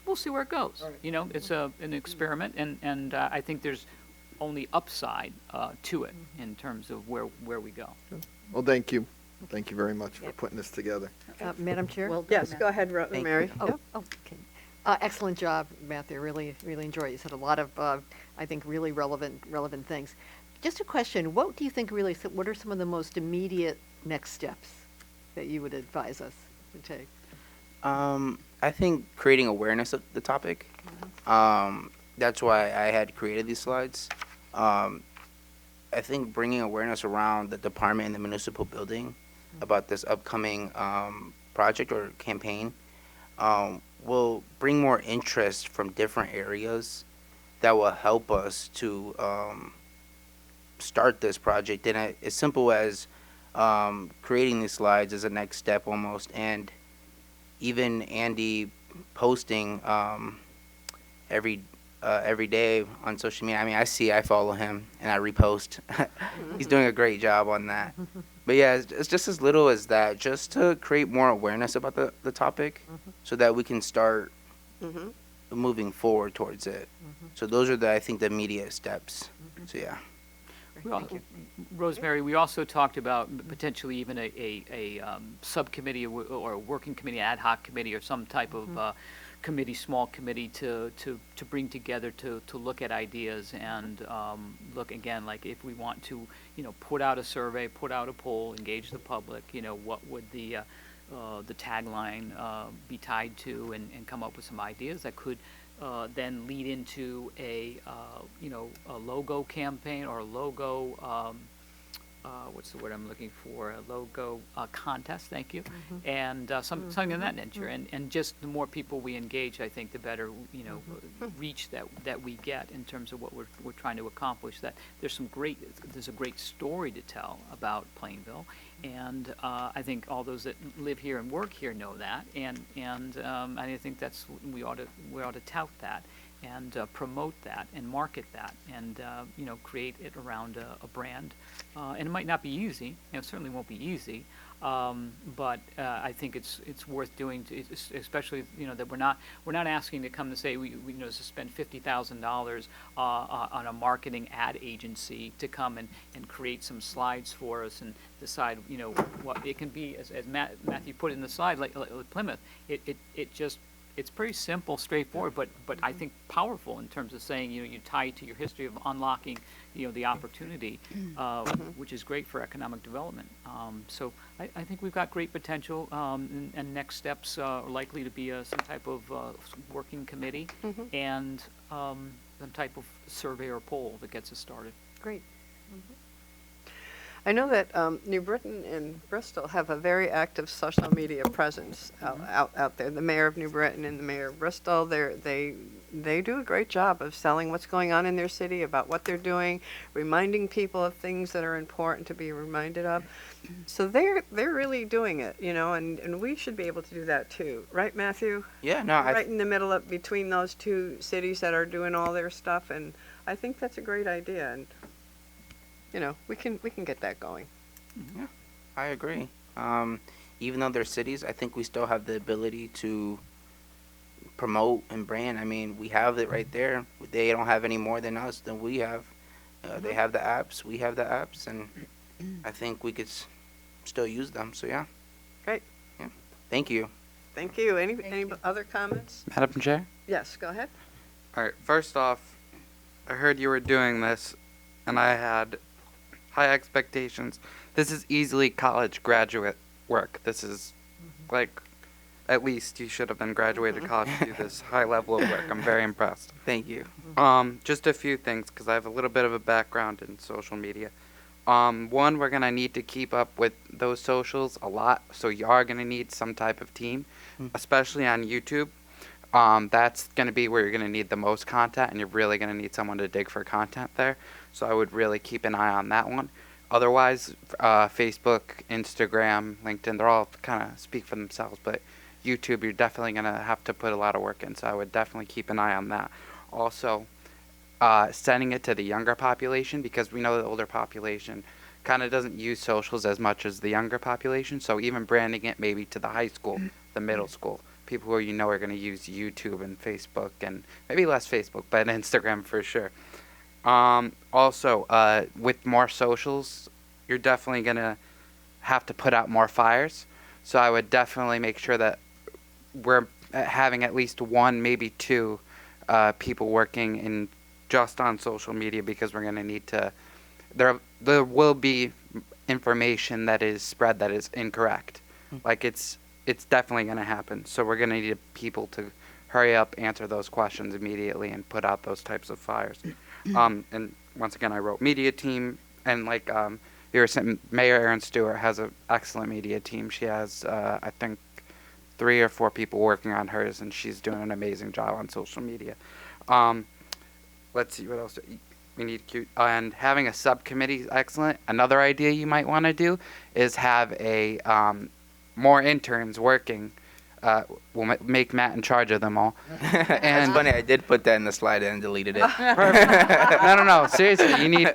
We'll see where it goes. You know, it's an experiment, and I think there's only upside to it in terms of where we go. Well, thank you. Thank you very much for putting this together. Madam Chair? Yes, go ahead, Mary. Oh, okay. Excellent job, Matthew. Really enjoyed it. You said a lot of, I think, really relevant things. Just a question. What do you think what are some of the most immediate next steps that you would advise us to take? I think creating awareness of the topic. That's why I had created these slides. I think bringing awareness around the department and the municipal building about this upcoming project or campaign will bring more interest from different areas that will help us to start this project. And as simple as creating these slides is a next step almost, and even Andy posting every day on social media. I mean, I follow him and I repost. He's doing a great job on that. But yeah, it's just as little as that, just to create more awareness about the topic so that we can start moving forward towards it. So those are I think the immediate steps. So yeah. Rosemary, we also talked about potentially even a subcommittee or a working committee, ad hoc committee, or some type of committee, small committee to bring together to look at ideas and look again, like if we want to, put out a survey, put out a poll, engage the public, what would the tagline be tied to, and come up with some ideas that could then lead into a logo campaign or a logo, what's the word I'm looking for? A logo contest, thank you. And something of that nature. And just the more people we engage, I think the better, reach that we get in terms of what we're trying to accomplish. That there's a great story to tell about Plainville. And I think all those that live here and work here know that, and I think we ought to tout that and promote that and market that, and create it around a brand. And it might not be easy. It certainly won't be easy. But I think it's worth doing, especially that we're not asking to come to say we to spend $50,000 on a marketing ad agency to come and create some slides for us and decide what it can be, as Matthew put in the slide, like Plymouth. It's pretty simple, straightforward, but I think powerful in terms of saying you tie it to your history of unlocking the opportunity, which is great for economic development. So I think we've got great potential, and next steps are likely to be some type of working committee and some type of survey or poll that gets us started. Great. I know that New Britain and Bristol have a very active social media presence out there. The mayor of New Britain and the mayor of Bristol, they do a great job of selling what's going on in their city, about what they're doing, reminding people of things that are important to be reminded of. So they're really doing it, and we should be able to do that too, right, Matthew? Yeah, no, right in the middle of between those two cities that are doing all their stuff, and I think that's a great idea. And we can get that going. Yeah, I agree. Even though they're cities, I think we still have the ability to promote and brand. I mean, we have it right there. They don't have any more than us than we have. They have the apps, we have the apps, and I think we could still use them. So yeah. Great. Yeah. Thank you. Thank you. Any other comments? Madam Chair? Yes, go ahead. All right. First off, I heard you were doing this, and I had high expectations. This is easily college graduate work. This is like, at least you should have been graduated college to do this high level of work. I'm very impressed. Thank you. Just a few things, because I have a little bit of a background in social media. One, we're going to need to keep up with those socials a lot, so you are going to need some type of team, especially on YouTube. That's going to be where you're going to need the most content, and you're really going to need someone to dig for content there. So I would really keep an eye on that one. Otherwise, Facebook, Instagram, LinkedIn, they're all kind of speak for themselves. But YouTube, you're definitely going to have to put a lot of work in. So I would definitely keep an eye on that. Also, sending it to the younger population, because we know the older population kind of doesn't use socials as much as the younger population. So even branding it maybe to the high school, the middle school, people who are going to use YouTube and Facebook, and maybe less Facebook, but Instagram for sure. Also, with more socials, you're definitely going to have to put out more fires. So I would definitely make sure that we're having at least one, maybe two people working in just on social media, because we're going to need to. There will be information that is spread that is incorrect. Like it's definitely going to happen. So we're going to need people to hurry up, answer those questions immediately, and put out those types of fires. And once again, I wrote media team, and like you were saying, Mayor Erin Stewart has an excellent media team. She has, I think, 3 or 4 people working on hers, and she's doing an amazing job on social media. Let's see, what else? We need and having a subcommittee is excellent. Another idea you might want to do is have a more interns working. We'll make Matt in charge of them all. That's funny. I did put that in the slide and deleted it. No. Seriously, you need.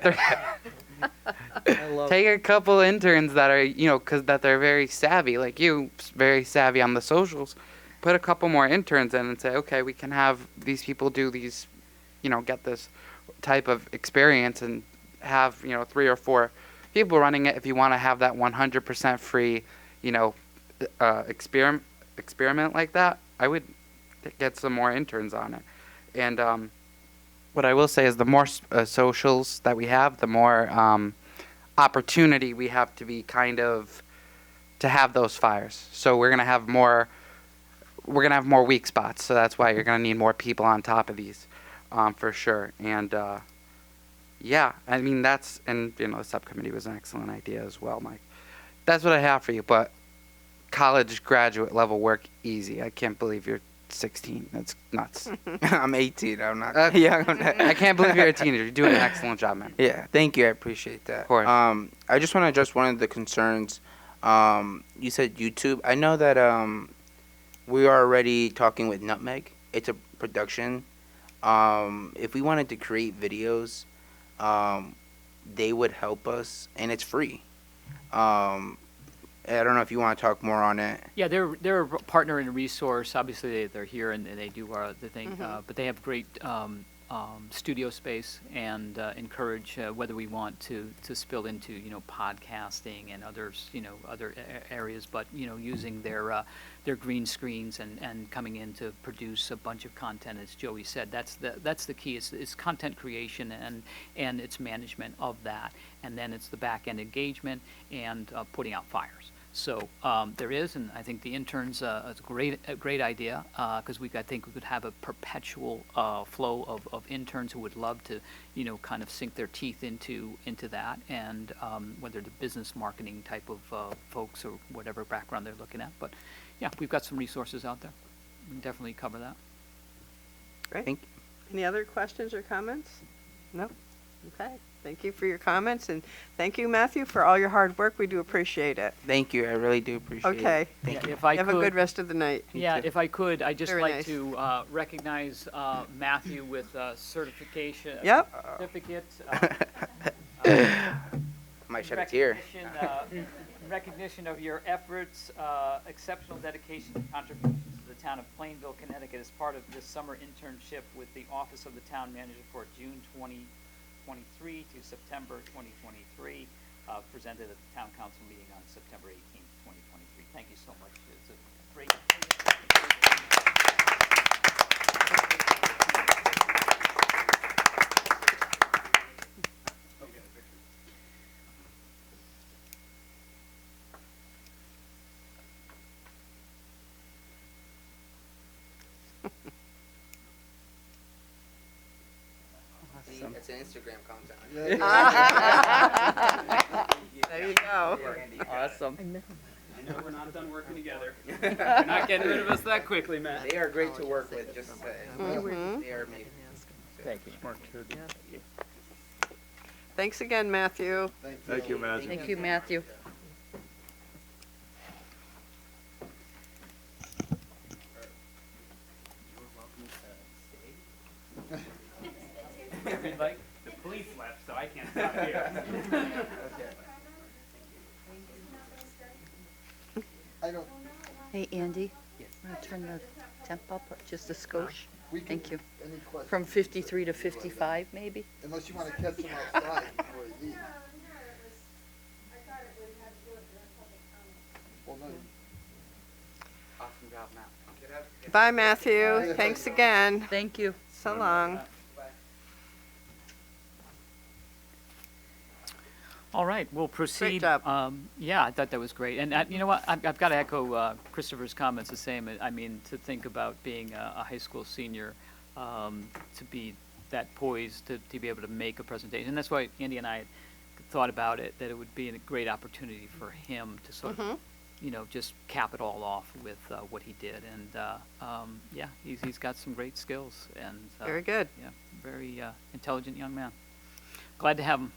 Take a couple interns that are, because that they're very savvy, like you, very savvy on the socials. Put a couple more interns in and say, okay, we can have these people do these, get this type of experience, and have 3 or 4 people running it. If you want to have that 100% free, experiment like that, I would get some more interns on it. And what I will say is, the more socials that we have, the more opportunity we have to be to have those fires. So we're gonna have more weak spots. So that's why you're gonna need more people on top of these, for sure. And yeah, I mean the subcommittee was an excellent idea as well, Mike. That's what I have for you. But college graduate level work, easy. I can't believe you're 16. That's nuts. I'm 18. I'm not young. I can't believe you're a teenager. You're doing an excellent job, man. Yeah, thank you. I appreciate that. Of course. I just want to address one of the concerns. You said YouTube. I know that we are already talking with Nutmeg. It's a production. If we wanted to create videos, they would help us, and it's free. I don't know if you want to talk more on it. Yeah, they're a partner and a resource. Obviously, they're here and they do the thing, but they have great studio space, and encourage whether we want to spill into podcasting and others, other areas, but using their green screens and coming in to produce a bunch of content. As Joey said, that's the key. It's content creation and it's management of that, and then it's the back end engagement and putting out fires. So there is, and I think the interns, it's a great idea, because I think we could have a perpetual flow of interns who would love to, kind of sink their teeth into that, and whether the business marketing type of folks or whatever background they're looking at. But yeah, we've got some resources out there. We can definitely cover that. Great. Thank you. Any other questions or comments? No? Okay. Thank you for your comments, and thank you, Matthew, for all your hard work. We do appreciate it. Thank you. I really do appreciate it. Okay. Thank you. If I Have could, a good rest of the night. Yeah, if I could, I'd just Very like nice. to recognize Matthew with certification. Yep. Certificate. Might shed a tear. Recognition of your efforts, exceptional dedication and contributions to the town of Plainville, Connecticut, as part of this summer internship with the Office of the Town Manager for June 2023 to September 2023, presented at the Town Council meeting on September 18th, 2023. Thank you so much. It's a great. It's an Instagram content. There you go. Awesome. I know we're not done working together. You're not getting rid of us that quickly, Matt. They are great to work with, just to say. They are amazing. Thank you. Smart kid. Thanks again, Matthew. Thank you, Matthew. Thank you, Matthew. Like, the police left, so I can't stop here. Okay. I'm gonna turn the temp up just a skosh. We can- Thank you. Any questions? From 53 to 55, maybe? Unless you want to catch them outside before you leave. Well, no, Awesome job, Matt. Bye, Matthew. Thanks again. Thank you. So long. All right, we'll proceed. job. Yeah, I thought that was great. And you know what, I've got to echo Christopher's comments the same. I mean, to think about being a high school senior, to be that poised to be able to make a presentation. And that's why Andy and I had thought about it, that it would be a great opportunity for him to sort of, just cap it all off with what he did. And yeah, he's got some great skills. And Very good. Yeah, very intelligent young man. Glad to have him.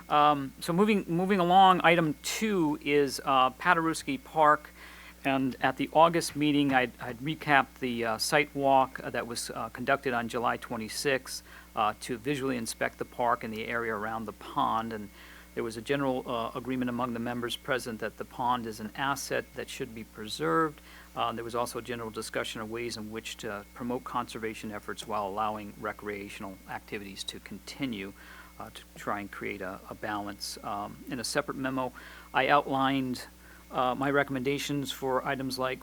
So moving along, item 2 is Paderewski Park. And at the August meeting, I'd recapped the site walk that was conducted on July 26 to visually inspect the park and the area around the pond. And there was a general agreement among the members present that the pond is an asset that should be preserved. There was also a general discussion of ways in which to promote conservation efforts while allowing recreational activities to continue. To try and create a balance. In a separate memo, I outlined my recommendations for items like,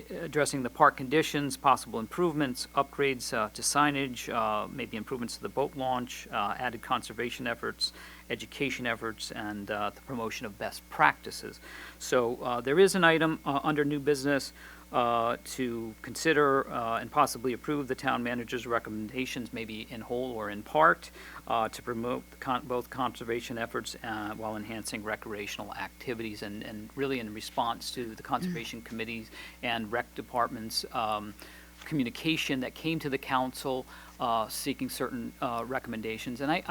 addressing the park conditions, possible improvements, upgrades to signage, maybe improvements to the boat launch, added conservation efforts, education efforts, and the promotion of best practices. So there is an item under new business to consider and possibly approve the town manager's recommendations, maybe in whole or in part, to promote both conservation efforts while enhancing recreational activities, and really in response to the conservation committees and rec departments communication that came to the council seeking certain recommendations. And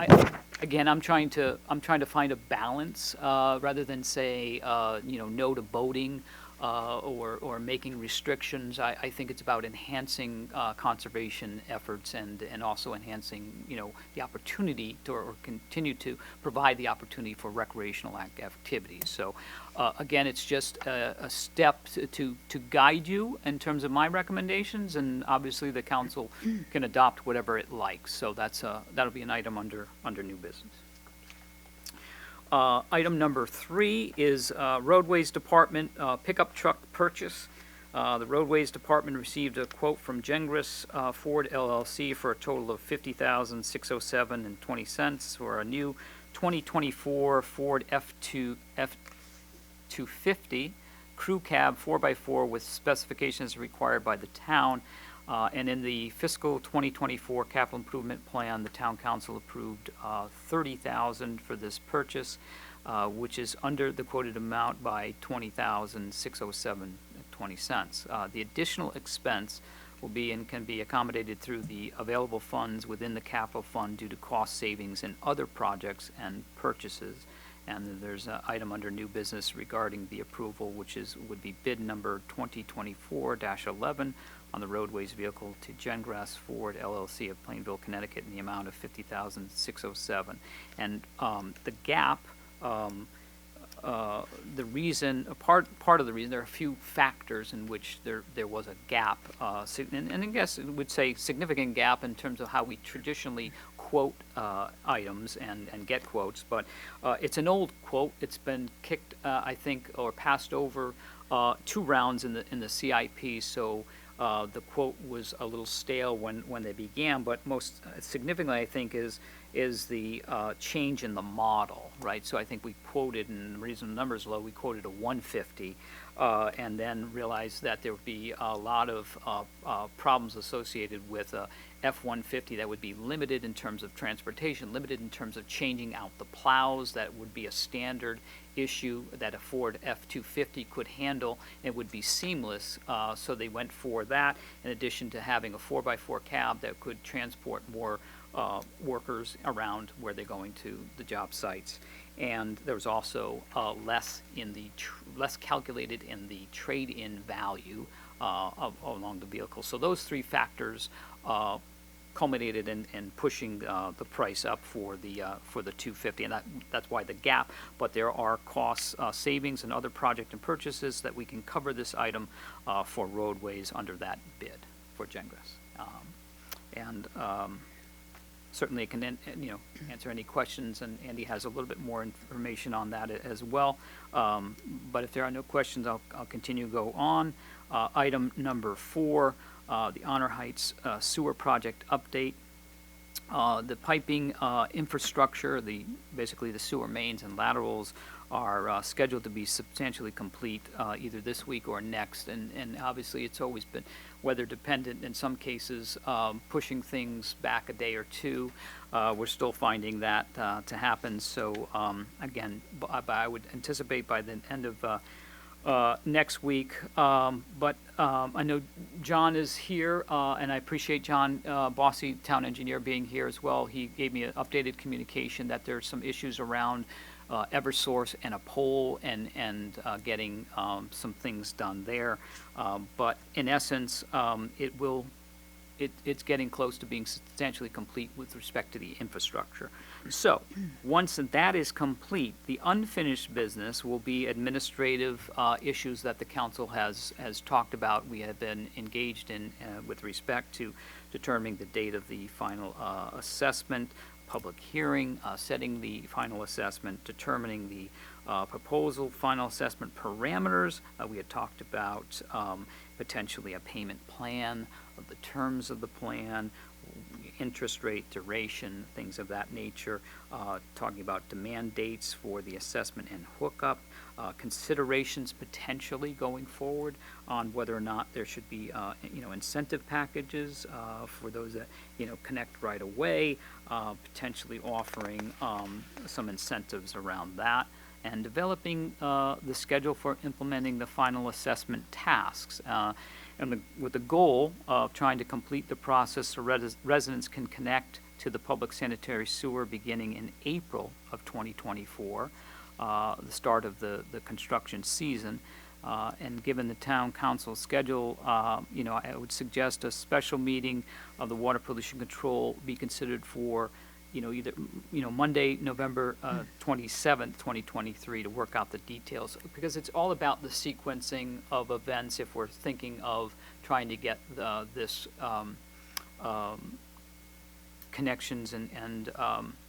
again, I'm trying to find a balance rather than say no to boating. Or making restrictions. I think it's about enhancing conservation efforts and also enhancing, the opportunity to, or continue to provide the opportunity for recreational activities. So again, it's just a step to guide you in terms of my recommendations, and obviously the council can adopt whatever it likes. So that'll be an item under new business. Item number 3 is Roadways Department pickup truck purchase. The Roadways Department received a quote from Gengris Ford LLC for a total of $50,607.20 for a new 2024 Ford F250 crew cab 4x4 with specifications required by the town. And in the fiscal 2024 capital improvement plan, the town council approved $30,000 for this purchase, which is under the quoted amount by $20,607.20. The additional expense will be and can be accommodated through the available funds within the capital fund due to cost savings in other projects and purchases. And there's an item under new business regarding the approval, which would be bid number 2024-11 on the roadways vehicle to Gengras Ford LLC of Plainville, Connecticut, in the amount of $50,607. And the gap, the reason, part of the reason, there are a few factors in which there was a gap, and I guess it would say significant gap in terms of how we traditionally quote items and get quotes, but it's an old quote. It's been kicked, I think, or passed over 2 rounds in the CIP, so the quote was a little stale when they began, but most significantly, I think, is the change in the model, right? So I think we quoted, and the reason the number is low, we quoted a 150, and then realized that there would be a lot of problems associated with a F-150 that would be limited in terms of transportation, limited in terms of changing out the plows. That would be a standard issue that a Ford F-250 could handle. It would be seamless, so they went for that, in addition to having a 4x4 cab that could transport more workers around where they're going to the job sites. And there was also less calculated in the trade-in value along the vehicle. So those 3 factors culminated in pushing the price up for the 250, and that's why the gap. But there are cost savings and other project and purchases that we can cover this item for roadways under that bid for Gengras. Certainly it can answer any questions, and Andy has a little bit more information on that as well. But if there are no questions, I'll continue to go on. Item number 4, the Honor Heights sewer project update. The piping infrastructure, basically the sewer mains and laterals, are scheduled to be substantially complete either this week or next. And obviously it's always been weather dependent in some cases, pushing things back a day or two. We're still finding that to happen. So again, I would anticipate by the end of next week. But I know John is here, and I appreciate John Bossy, town engineer, being here as well. He gave me an updated communication that there's some issues around Eversource and a pole and getting some things done there. But in essence, it's getting close to being substantially complete with respect to the infrastructure. So once that is complete, the unfinished business will be administrative issues that the council has talked about. We have been engaged in with respect to determining the date of the final assessment, public hearing, setting the final assessment, determining the proposal final assessment parameters. We had talked about potentially a payment plan, of the terms of the plan, interest rate, duration, things of that nature, talking about demand dates for the assessment and hookup, considerations potentially going forward on whether or not there should be incentive packages for those that connect right away, potentially offering some incentives around that, and developing the schedule for implementing the final assessment tasks. With the goal of trying to complete the process so residents can connect to the public sanitary sewer beginning in April of 2024, the start of the construction season. And given the town council schedule, I would suggest a special meeting of the water pollution control be considered for either Monday, November 27th, 2023, to work out the details, because it's all about the sequencing of events if we're thinking of trying to get this connections and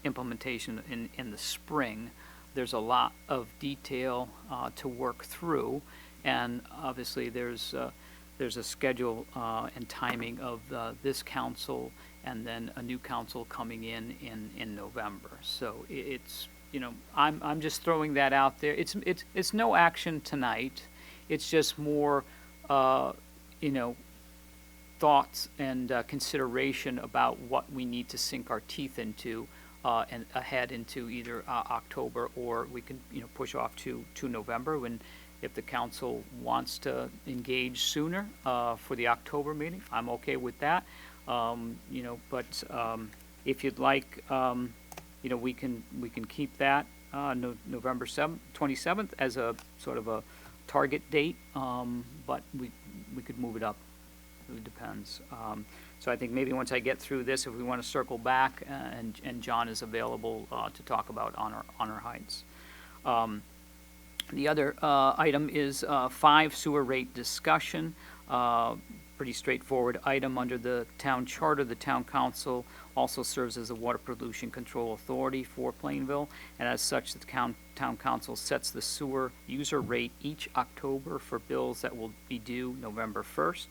implementation in the spring. There's a lot of detail to work through, and obviously there's a schedule and timing of this council and then a new council coming in November. So it's, I'm just throwing that out there. It's no action tonight. It's just more, thoughts and consideration about what we need to sink our teeth into and ahead into either October, or we can, push off to November when, if the council wants to engage sooner for the October meeting, I'm okay with that. But if you'd like, we can keep that November 27th as a sort of a target date, but we could move it up. It depends. So I think maybe once I get through this, if we want to circle back, and John is available to talk about Honor Heights. The other item is 5 sewer rate discussion. Pretty straightforward item under the town charter. The town council also serves as the water pollution control authority for Plainville, and as such, the town council sets the sewer user rate each October for bills that will be due November 1st.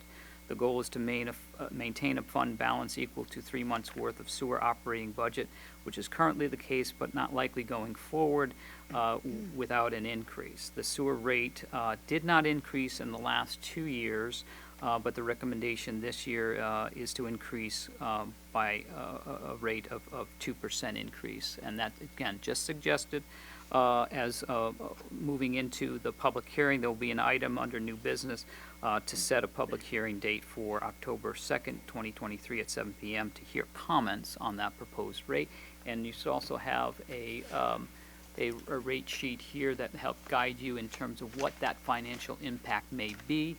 The goal is to maintain a fund balance equal to 3 months' worth of sewer operating budget, which is currently the case, but not likely going forward without an increase. The sewer rate did not increase in the last 2 years, but the recommendation this year is to increase by a rate of 2% increase. And that, again, just suggested as moving into the public hearing. There will be an item under new business to set a public hearing date for October 2nd, 2023 at 7 p.m. to hear comments on that proposed rate. And you should also have a a rate sheet here that help guide you in terms of what that financial impact may be,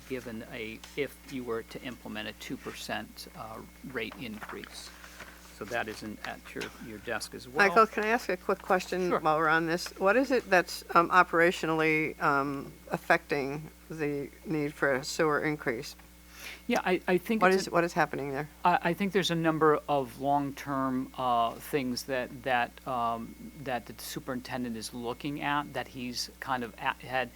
given if you were to implement a 2% rate increase. So that is at your desk as well. Michael, can I ask a quick question Sure. while we're on this? What is it that's operationally affecting the need for a sewer increase? Yeah, I think What it's is what is happening there? I think there's a number of long-term things that the superintendent is looking at, that he's kind of had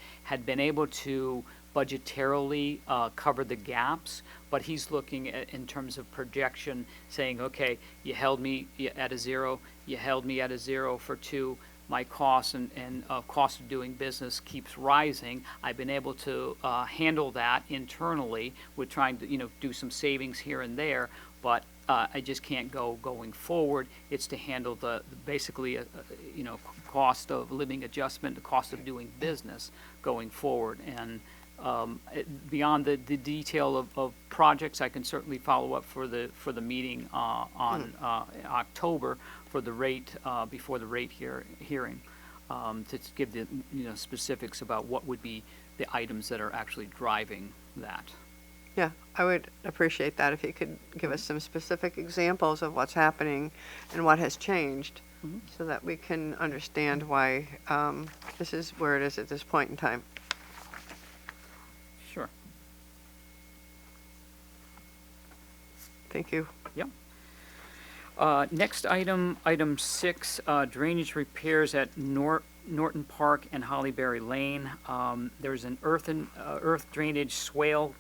been able to budgetarily cover the gaps, but he's looking at in terms of projection, saying, okay, you held me at a zero, you held me at a zero for 2. My cost and cost of doing business keeps rising. I've been able to handle that internally with trying to, do some savings here and there, but I just can't going forward. It's to handle basically, cost of living adjustment, the cost of doing business going forward. And beyond the detail of projects, I can certainly follow up for the meeting on October for the rate before the rate hearing to give the specifics about what would be the items that are actually driving that. Yeah, I would appreciate that if you could give us some specific examples of what's happening and what has changed, so that we can understand why this is where it is at this point in time. Sure. Thank you. Yep. Next item, item 6, drainage repairs at Norton Park and Hollyberry Lane. There's an earth drainage swale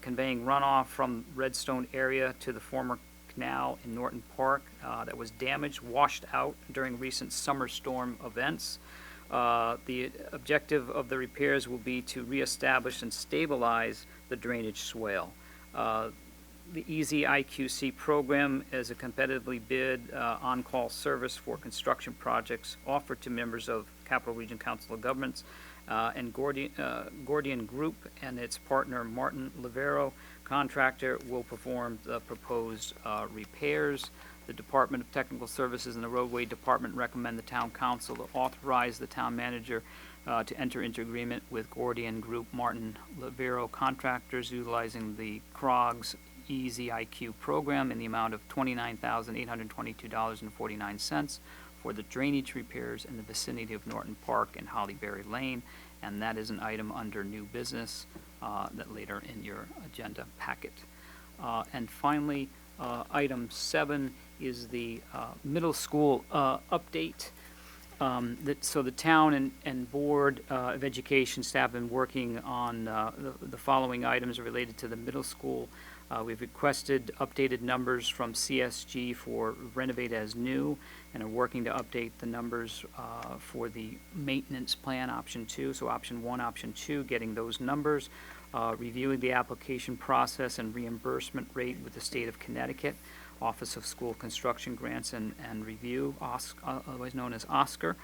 conveying runoff from Redstone area to the former canal in Norton Park that was damaged, washed out during recent summer storm events. The objective of the repairs will be to reestablish and stabilize the drainage swale. The Easy IQC program is a competitively bid on-call service for construction projects offered to members of Capital Region Council of Governments and Gordian Group and its partner Martin Livero contractor will perform the proposed repairs. The Department of Technical Services and the Roadway Department recommend the Town Council to authorize the Town Manager to enter into agreement with Gordian Group Martin Livero contractors utilizing the CROGS EasyIQ program in the amount of $29,822.49 for the drainage repairs in the vicinity of Norton Park and Hollyberry Lane, and that is an item under new business that later in your agenda packet. And finally, item 7 is the middle school update. So the town and Board of Education staff have been working on the following items related to the middle school. We've requested updated numbers from CSG for renovate as new and are working to update the numbers for the maintenance plan option 2. So option 1, option 2, getting those numbers, reviewing the application process and reimbursement rate with the state of Connecticut, Office of School Construction Grants and Review, otherwise known as OSCR,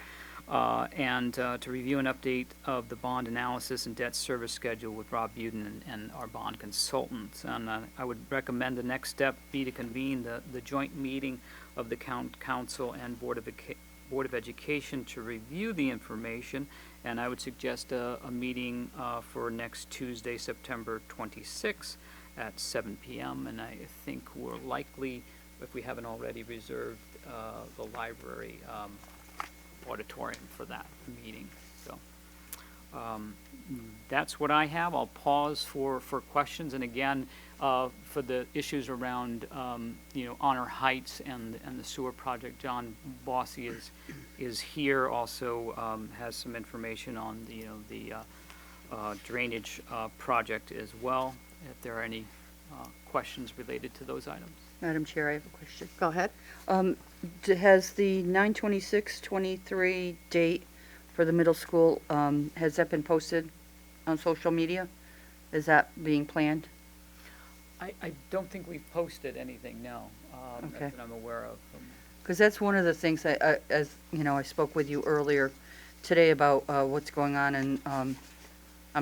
and to review an update of the bond analysis and debt service schedule with Rob Buden and our bond consultants. And I would recommend the next step be to convene the joint meeting of the Council and Board of Education to review the information, and I would suggest a meeting for next Tuesday, September 26th at 7 p.m. And I think we're likely, if we haven't already, reserved the library auditorium for that meeting. So that's what I have. I'll pause for questions. And again, for the issues around Honor Heights and the sewer project, John Bossy is here. Also has some information on the drainage project as well. If there are any questions related to those items. Madam Chair, I have a question. Go ahead. Has the 9/26/23 date for the middle school, has that been posted on social media? Is that being planned? I don't think we've posted anything, no, Okay. that I'm aware of. Because that's one of the things I spoke with you earlier today about what's going on on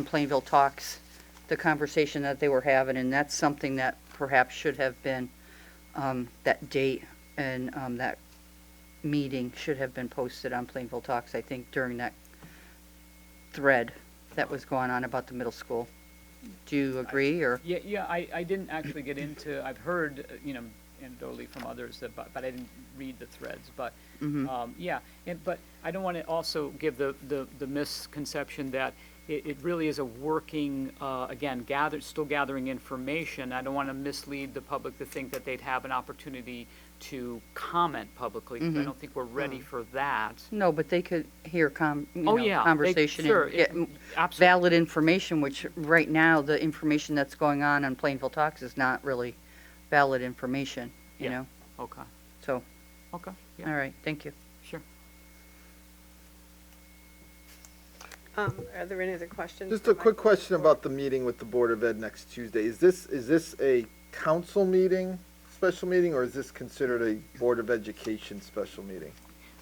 Plainville Talks, the conversation that they were having, and that's something that perhaps should have been that date and that meeting should have been posted on Plainville Talks, I think, during that thread that was going on about the middle school. Do you agree, or? Yeah, I didn't actually get into, I've heard, anecdotally from others, but I didn't read the threads, but, yeah. But I don't want to also give the misconception that it really is a working, again, still gathering information. I don't want to mislead the public to think that they'd have an opportunity to comment publicly, 'cause I don't think we're ready for that. No, but they could hear Oh, yeah, conversation sure, and get absolutely. valid information, which right now, the information that's going on Plainville Talks is not really valid information, you Yeah. know? Okay, So, okay, yeah, all right, thank you. sure. Are there any other questions? Just for a quick Michael? question about the meeting with the Board of Ed next Tuesday. Is this a council meeting, special meeting, or is this considered a Board of Education special meeting?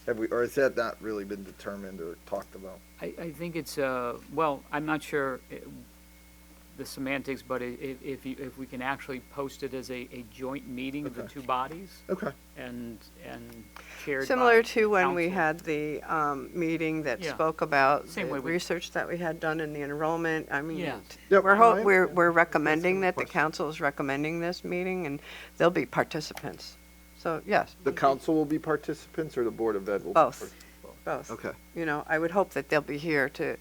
Or has that not really been determined or talked about? I think it's, well, I'm not sure the semantics, but if we can actually post it as a joint meeting of the Okay. two bodies Okay. and chaired Similar by to when we council. had the meeting that Yeah. spoke about Same the way we- research that we had done in the enrollment. I mean, Yeah. Yep. we're recommending That's a that the good question. council is recommending this meeting, and they'll be participants. So, yes. The council will be participants, or the Board of Ed will? Both. Both. Okay. You know, I would hope that they'll be here to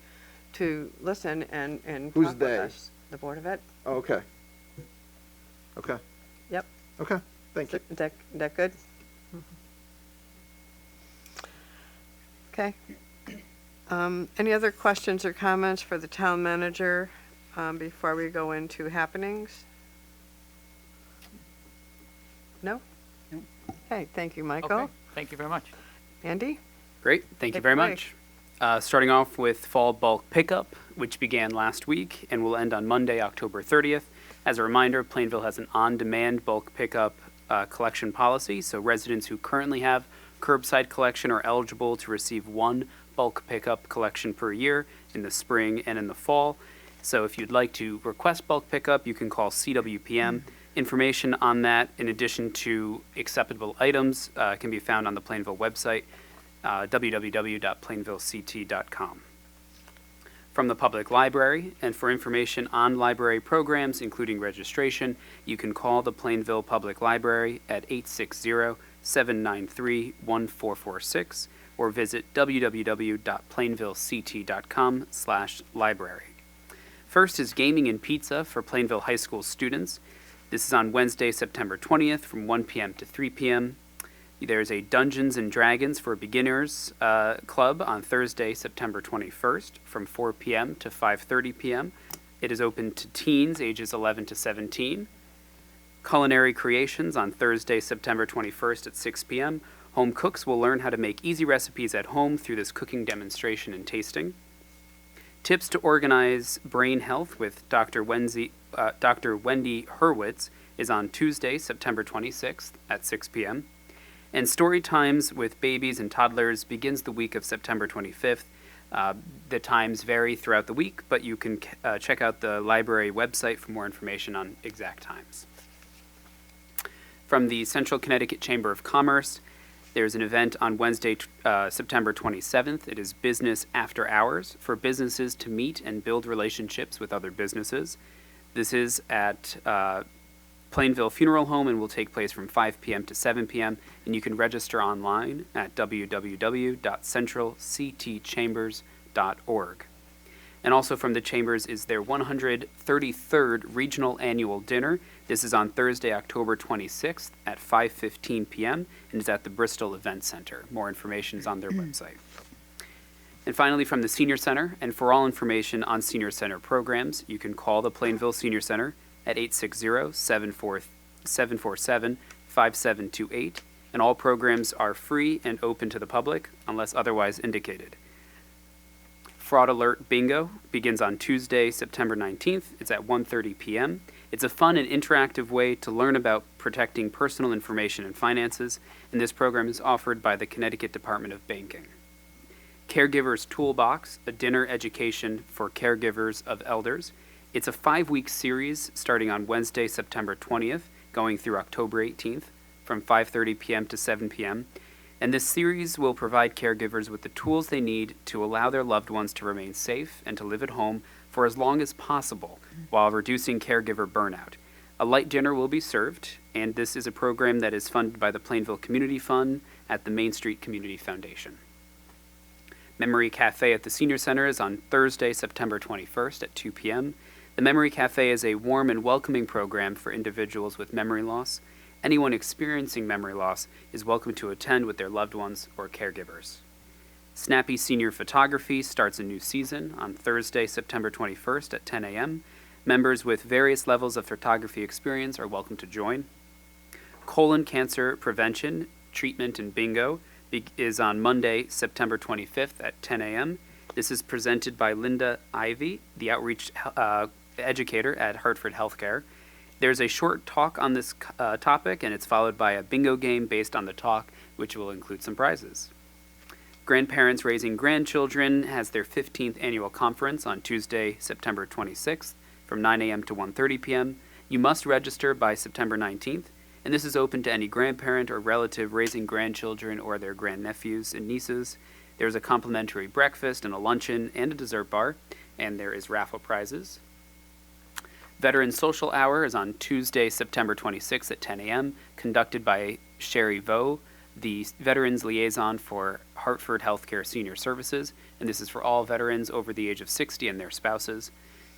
listen and Who's talk with they? us. The Board of Ed. Oh, okay. Okay. Yep. Okay, thank you. Is that good? Okay. Any other questions or comments for the town manager before we go into happenings? No? No. Okay, thank you, Michael. Okay, thank you very much. Andy? Great, thank you Take very it away. much. Starting off with fall bulk pickup, which began last week and will end on Monday, October 30th. As a reminder, Plainville has an on-demand bulk pickup collection policy, so residents who currently have curbside collection are eligible to receive one bulk pickup collection per year in the spring and in the fall. So if you'd like to request bulk pickup, you can call CWPM. Information on that, in addition to acceptable items, can be found on the Plainville website, www.plainvillect.com. From the public library, and for information on library programs, including registration, you can call the Plainville Public Library at 860-793-1446 or visit www.plainvillect.com/library. First is gaming and pizza for Plainville High School students. This is on Wednesday, September 20th from 1 p.m. to 3 p.m. There's a Dungeons and Dragons for Beginners club on Thursday, September 21st from 4 p.m. to 5:30 p.m. It is open to teens ages 11 to 17. Culinary Creations on Thursday, September 21st at 6 p.m. Home cooks will learn how to make easy recipes at home through this cooking demonstration and tasting. Tips to organize brain health with Dr. Wendy Hurwitz is on Tuesday, September 26th at 6 p.m. And Story Times with Babies and Toddlers begins the week of September 25th. The times vary throughout the week, but you can check out the library website for more information on exact times. From the Central Connecticut Chamber of Commerce, there's an event on Wednesday, September 27th. It is Business After Hours for businesses to meet and build relationships with other businesses. This is at Plainville Funeral Home and will take place from 5 p.m. to 7 p.m. And you can register online at www.centralctchambers.org. And also from the Chambers is their 133rd Regional Annual Dinner. This is on Thursday, October 26th at 5:15 p.m. and is at the Bristol Event Center. More information is on their website. And finally, from the Senior Center, and for all information on Senior Center programs, you can call the Plainville Senior Center at 860-747-5728, and all programs are free and open to the public unless otherwise indicated. Fraud Alert Bingo begins on Tuesday, September 19th. It's at 1:30 p.m. It's a fun and interactive way to learn about protecting personal information and finances, and this program is offered by the Connecticut Department of Banking. Caregivers Toolbox, a dinner education for caregivers of elders. It's a 5-week series starting on Wednesday, September 20th, going through October 18th from 5:30 p.m. to 7 p.m. And this series will provide caregivers with the tools they need to allow their loved ones to remain safe and to live at home for as long as possible while reducing caregiver burnout. A light dinner will be served, and this is a program that is funded by the Plainville Community Fund at the Main Street Community Foundation. Memory Cafe at the Senior Center is on Thursday, September 21st at 2 p.m. The Memory Cafe is a warm and welcoming program for individuals with memory loss. Anyone experiencing memory loss is welcome to attend with their loved ones or caregivers. Snappy Senior Photography starts a new season on Thursday, September 21st at 10 a.m. Members with various levels of photography experience are welcome to join. Colon Cancer Prevention, Treatment, and Bingo is on Monday, September 25th at 10 a.m. This is presented by Linda Ivy, the outreach educator at Hartford Healthcare. There's a short talk on this topic, and it's followed by a bingo game based on the talk, which will include some prizes. Grandparents Raising Grandchildren has their 15th annual conference on Tuesday, September 26th from 9 a.m. to 1:30 p.m. You must register by September 19th, and this is open to any grandparent or relative raising grandchildren or their grandnephews and nieces. There's a complimentary breakfast and a luncheon and a dessert bar, and there is raffle prizes. Veteran Social Hour is on Tuesday, September 26th at 10 a.m., conducted by Sherry Vo, the Veterans Liaison for Hartford Healthcare Senior Services, and this is for all veterans over the age of 60 and their spouses.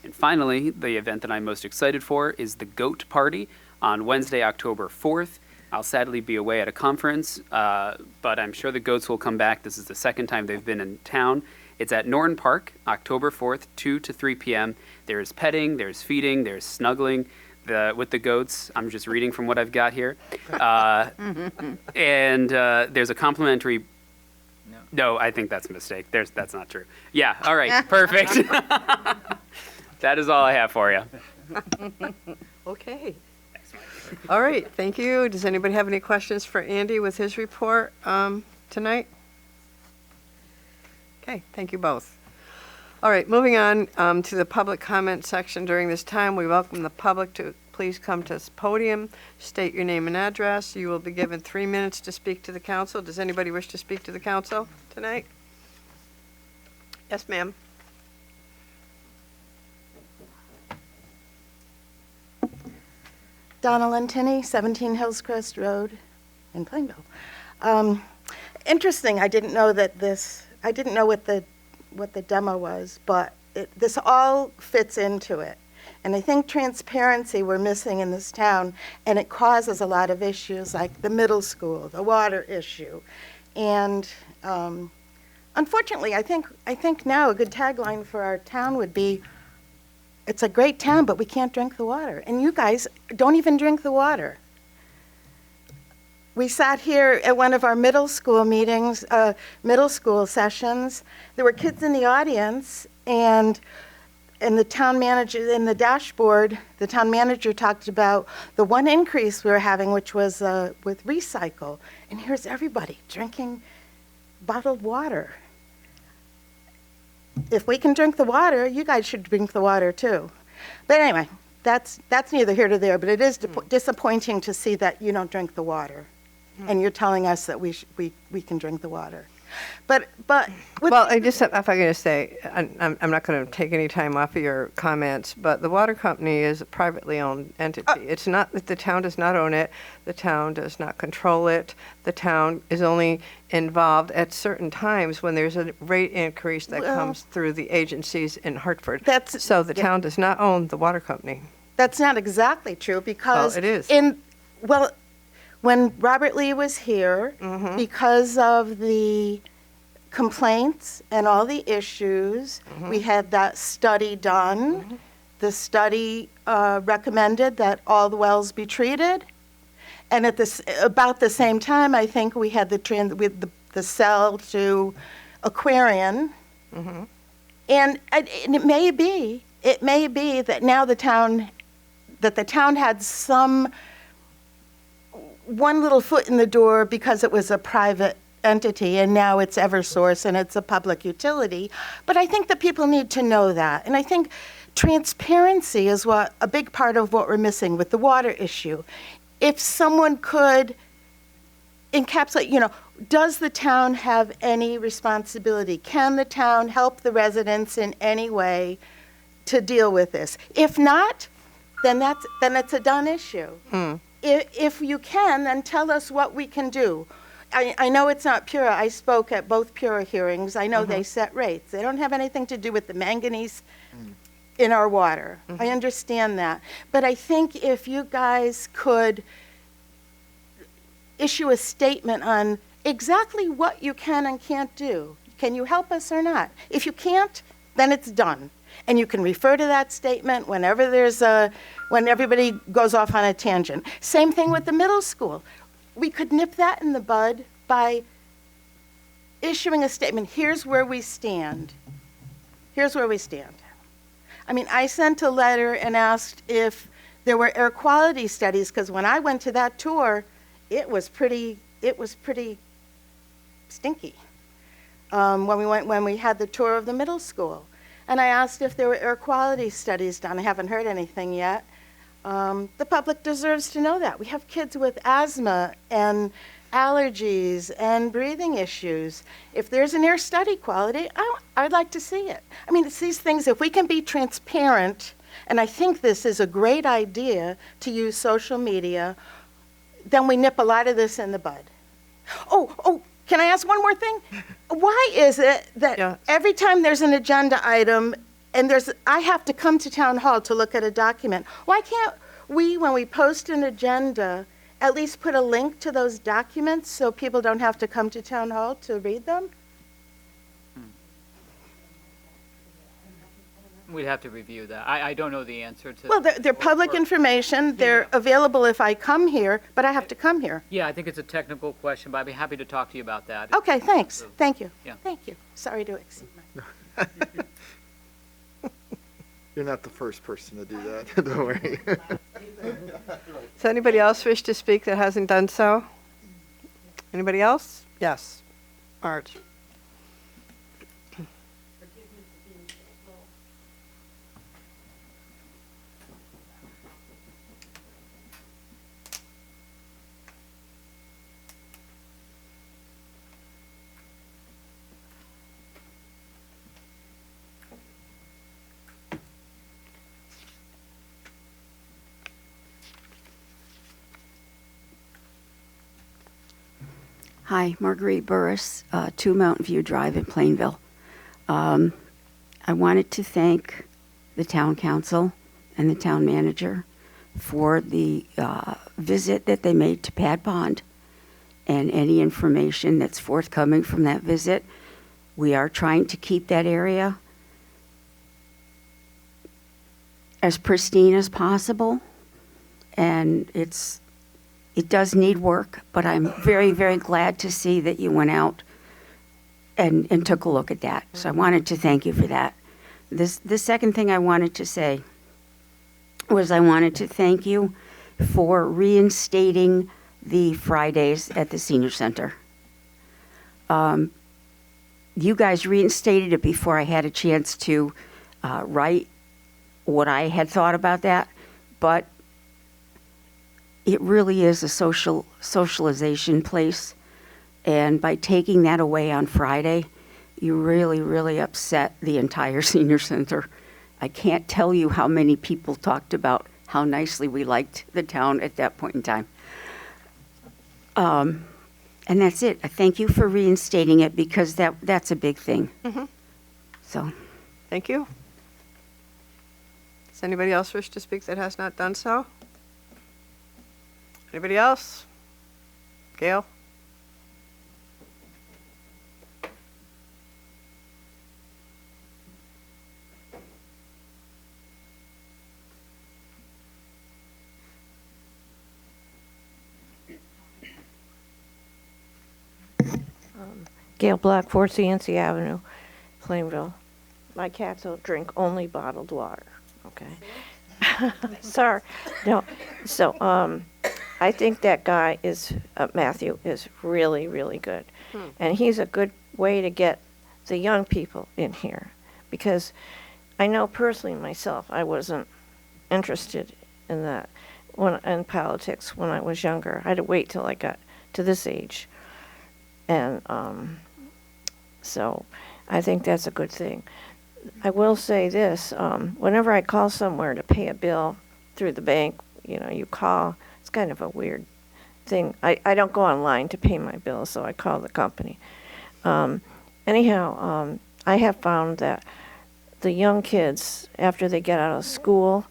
And finally, the event that I'm most excited for is the Goat Party on Wednesday, October 4th. I'll sadly be away at a conference, but I'm sure the goats will come back. This is the second time they've been in town. It's at Norton Park, October 4th, 2 to 3 p.m. There's petting, there's feeding, there's snuggling with the goats. I'm just reading from what I've got here. And there's a complimentary... No, I think that's a mistake. That's not true. Yeah, all right, perfect. That is all I have for you. Okay. All right, thank you. Does anybody have any questions for Andy with his report tonight? Okay, thank you both. All right, moving on to the public comment section. During this time, we welcome the public to please come to this podium, state your name and address. You will be given 3 minutes to speak to the council. Does anybody wish to speak to the council tonight? Yes, ma'am. Donna Lentini, 17 Hillscrest Road in Plainville. Interesting, I didn't know what the demo was, but this all fits into it. And I think transparency we're missing in this town, and it causes a lot of issues like the middle school, the water issue. And unfortunately, I think now a good tagline for our town would be, it's a great town, but we can't drink the water. And you guys don't even drink the water. We sat here at one of our middle school meetings, middle school sessions. There were kids in the audience, and the town manager, in the dashboard, the town manager talked about the one increase we were having, which was with recycle. And here's everybody drinking bottled water. If we can drink the water, you guys should drink the water too. But anyway, that's neither here nor there, but it is disappointing to see that you don't drink the water. And you're telling us that we can drink the water. But well, I just, if I can just say, I'm not going to take any time off of your comments, but the water company is a privately owned entity. It's not that the town does not own it. The town does not control it. The town is only involved at certain times when there's a rate increase that comes through the agencies in Hartford. So the town does not own the water company. That's not exactly true because it is. When Robert Lee was here, because of the complaints and all the issues, we had that study done. The study recommended that all the wells be treated. And at about the same time, I think we had the sell to Aquarian. And it may be that now the town had one little foot in the door because it was a private entity, and now it's Eversource and it's a public utility. But I think that people need to know that. And I think transparency is a big part of what we're missing with the water issue. If someone could encapsulate, does the town have any responsibility? Can the town help the residents in any way to deal with this? If not, then it's a done issue. If you can, then tell us what we can do. I know it's not Pura. I spoke at both Pura hearings. I know they set rates. They don't have anything to do with the manganese in our water. I understand that. But I think if you guys could issue a statement on exactly what you can and can't do. Can you help us or not? If you can't, then it's done. And you can refer to that statement whenever when everybody goes off on a tangent. Same thing with the middle school. We could nip that in the bud by issuing a statement. Here's where we stand. Here's where we stand. I mean, I sent a letter and asked if there were air quality studies, because when I went to that tour, it was pretty stinky when we had the tour of the middle school. And I asked if there were air quality studies done. I haven't heard anything yet. The public deserves to know that. We have kids with asthma and allergies and breathing issues. If there's an air study quality, I'd like to see it. I mean, it's these things, if we can be transparent, and I think this is a great idea to use social media, then we nip a lot of this in the bud. Oh, can I ask one more thing? Why is it that every time there's an agenda item and I have to come to town hall to look at a document, why can't we, when we post an agenda, at least put a link to those documents so people don't have to come to town hall to read them? We'd have to review that. I don't know the answer to. Well, they're public information. They're available if I come here, but I have to come here. Yeah, I think it's a technical question, but I'd be happy to talk to you about that. Okay, thanks. Thank you. Yeah. Thank you. Sorry to exceed my. You're not the first person to do that. Don't worry. Does anybody else wish to speak that hasn't done so? Anybody else? Yes. Art. Hi, Marguerite Burris, 2 Mountain View Drive in Plainville. I wanted to thank the town council and the town manager for the visit that they made to Pad Pond and any information that's forthcoming from that visit. We are trying to keep that area as pristine as possible, and it does need work, but I'm very, very glad to see that you went out and took a look at that. So I wanted to thank you for that. The second thing I wanted to say was I wanted to thank you for reinstating the Fridays at the senior center. You guys reinstated it before I had a chance to write what I had thought about that, but it really is a socialization place, and by taking that away on Friday, you really, really upset the entire senior center. I can't tell you how many people talked about how nicely we liked the town at that point in time. And that's it. I thank you for reinstating it, because that's a big thing. So, thank you. Does anybody else wish to speak that has not done so? Anybody else? Gail? Gail Black, 4 Yancey Avenue, Plainville. My cats will drink only bottled water, okay? Sorry. No. So, I think that guy is, Matthew, is really, really good. And he's a good way to get the young people in here. Because I know personally myself, I wasn't interested in that, in politics when I was younger. I had to wait till I got to this age. And so I think that's a good thing. I will say this, whenever I call somewhere to pay a bill through the bank, you know, you call, it's kind of a weird thing. I don't go online to pay my bills, so I call the company. Anyhow, I have found that the young kids, after they get out of school,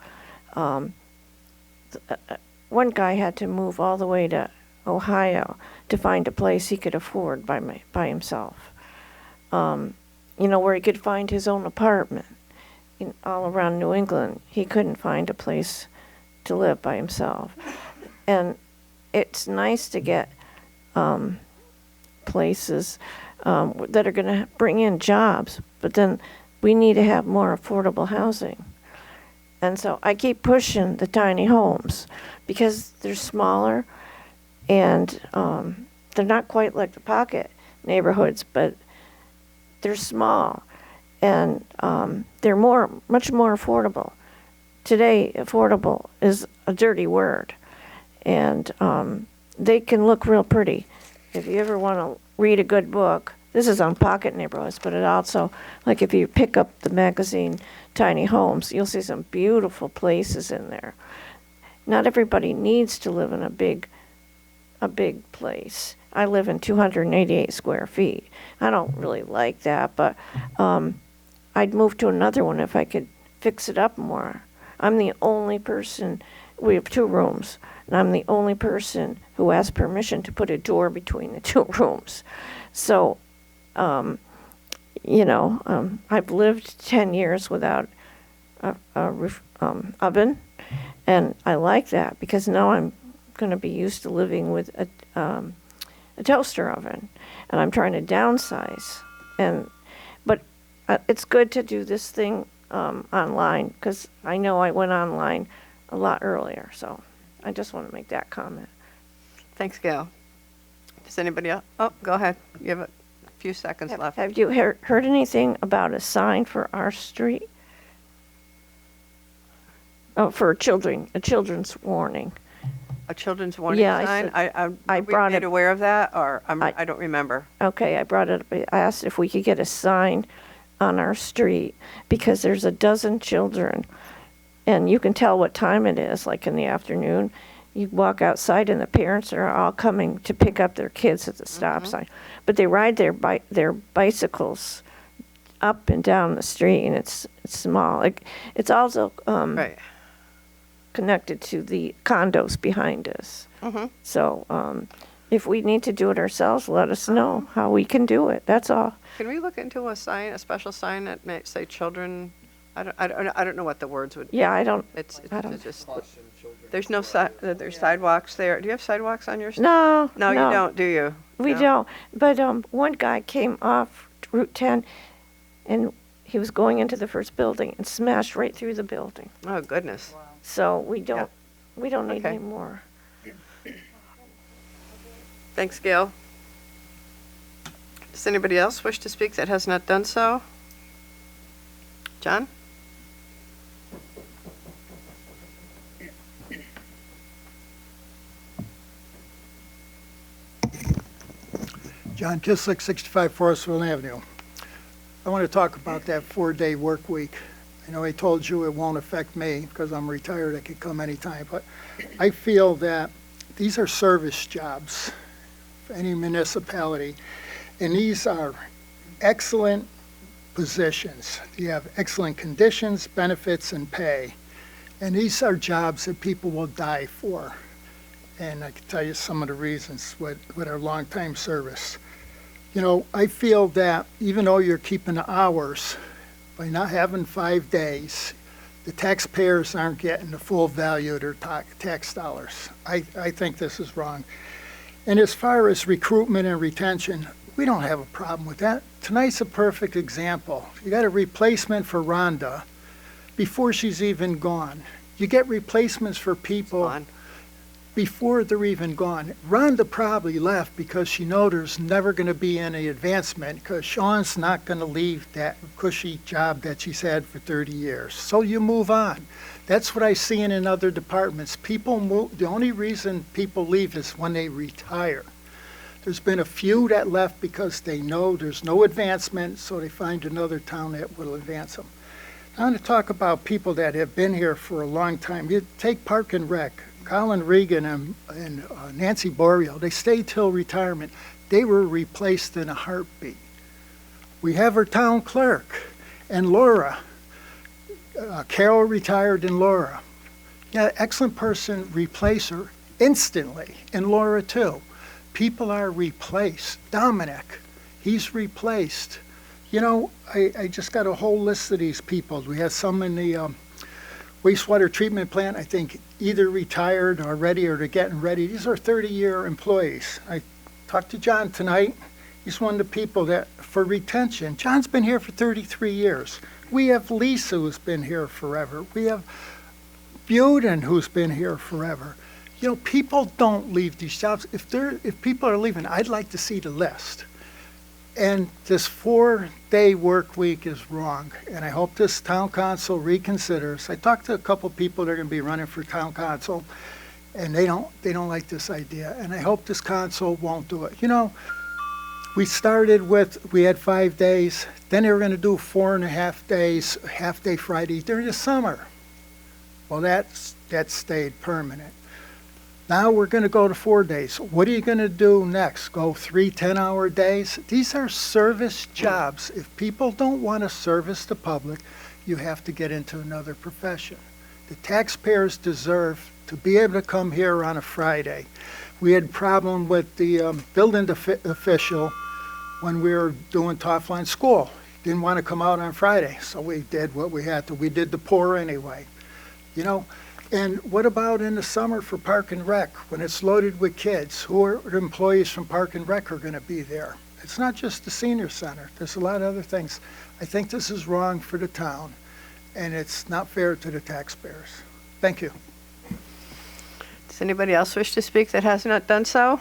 one guy had to move all the way to Ohio to find a place he could afford by himself. You know, where he could find his own apartment. All around New England, he couldn't find a place to live by himself. And it's nice to get places that are going to bring in jobs, but then we need to have more affordable housing. And so I keep pushing the tiny homes because they're smaller and they're not quite like the pocket neighborhoods, but they're small and they're much more affordable. Today, affordable is a dirty word, and they can look real pretty. If you ever want to read a good book, this is on pocket neighborhoods, but it also, like if you pick up the magazine Tiny Homes, you'll see some beautiful places in there. Not everybody needs to live in a big place. I live in 288 square feet. I don't really like that, but I'd move to another one if I could fix it up more. I'm the only person, we have 2 rooms, and I'm the only person who has permission to put a door between the 2 rooms. So, you know, I've lived 10 years without a oven, and I like that because now I'm going to be used to living with a toaster oven, and I'm trying to downsize. But it's good to do this thing online because I know I went online a lot earlier. So I just want to make that comment. Thanks, Gail. Does anybody else? Oh, go ahead. You have a few seconds left. Have you heard anything about a sign for our street? Oh, for children, a children's warning. A children's warning sign? I brought it. Aware of that, or I don't remember. Okay, I brought it up. I asked if we could get a sign on our street because there's a dozen children, and you can tell what time it is, like in the afternoon. You walk outside, and the parents are all coming to pick up their kids at the stop sign, but they ride their bicycles up and down the street, and it's small. It's also right. Connected to the condos behind us. So if we need to do it ourselves, let us know how we can do it. That's all. Can we look into a sign, a special sign that may say children? I don't know what the words would. Yeah, I don't. It's don't. just. There's no there's sidewalks there. Do you have sidewalks on your street? No. No, you don't, do you? We don't. But one guy came off Route 10, and he was going into the first building and smashed right through the building. Oh goodness. Wow. So we don't need any more. Thanks, Gail. Does anybody else wish to speak that has not done so? John? John Kislick, 65 Forestville Avenue. I want to talk about that 4-day work week. I know I told you it won't affect me because I'm retired, I can come anytime, but I feel that these are service jobs for any municipality, and these are excellent positions. You have excellent conditions, benefits, and pay, and these are jobs that people will die for. And I can tell you some of the reasons with our long-time service. You know, I feel that even though you're keeping the hours, by not having 5 days, the taxpayers aren't getting the full value of their tax dollars. I think this is wrong. And as far as recruitment and retention, we don't have a problem with that. Tonight's a perfect example. You got a replacement for Rhonda before she's even gone. You get replacements for people before they're even gone. Rhonda probably left because she knows there's never going to be any advancement because Sean's not going to leave that cushy job that she's had for 30 years. So you move on. That's what I see in other departments. People move. The only reason people leave is when they retire. There's been a few that left because they know there's no advancement, so they find another town that will advance them. I want to talk about people that have been here for a long time. You take Park and Rec, Colin Regan and Nancy Boreal. They stayed till retirement. They were replaced in a heartbeat. We have our town clerk and Laura. Carol retired and Laura. Yeah, excellent person, replace her instantly, and Laura too. People are replaced. Dominic, he's replaced. You know, I just got a whole list of these people. We have some in the wastewater treatment plant, I think either retired already or they're getting ready. These are 30-year employees. I talked to John tonight. He's one of the people that, for retention, John's been here for 33 years. We have Lisa who's been here forever. We have Buden who's been here forever. You know, people don't leave these jobs. If people are leaving, I'd like to see the list. And this 4-day work week is wrong. And I hope this town council reconsiders. I talked to a couple people that are going to be running for town council, and they don't like this idea. And I hope this council won't do it. You know, we started with, we had 5 days. Then they were going to do 4.5 days, half-day Fridays during the summer. Well, that stayed permanent. Now we're going to go to 4 days. What are you going to do next? Go 3 10-hour days? These are service jobs. If people don't want to service the public, you have to get into another profession. The taxpayers deserve to be able to come here on a Friday. We had a problem with the building official when we were doing Toffline School. Didn't want to come out on Friday, so we did what we had to. We did the pour anyway. You know, and what about in the summer for Park and Rec when it's loaded with kids? Who are the employees from Park and Rec are going to be there? It's not just the senior center. There's a lot of other things. I think this is wrong for the town, and it's not fair to the taxpayers. Thank you. Does anybody else wish to speak that has not done so?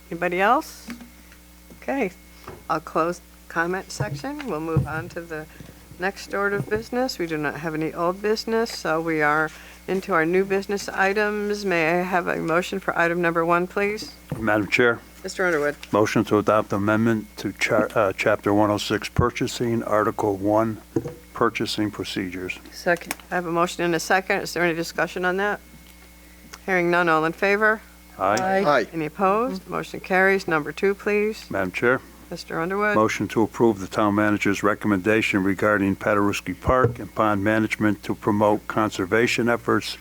Anybody else? Okay, I'll close comment section. We'll move on to the next order of business. We do not have any old business, so we are into our new business items. May I have a motion for item number 1, please? Madam Chair, Mr. Underwood. motion to adopt amendment to Chapter 106 Purchasing, Article 1, Purchasing Procedures. Second. I have a motion and a second. Is there any discussion on that? Hearing none, all in favor? Aye. Aye. Any opposed? Motion carries. Number 2, please. Madam Chair, Mr. Underwood. motion to approve the town manager's recommendation regarding Paderewski Park and pond management to promote conservation efforts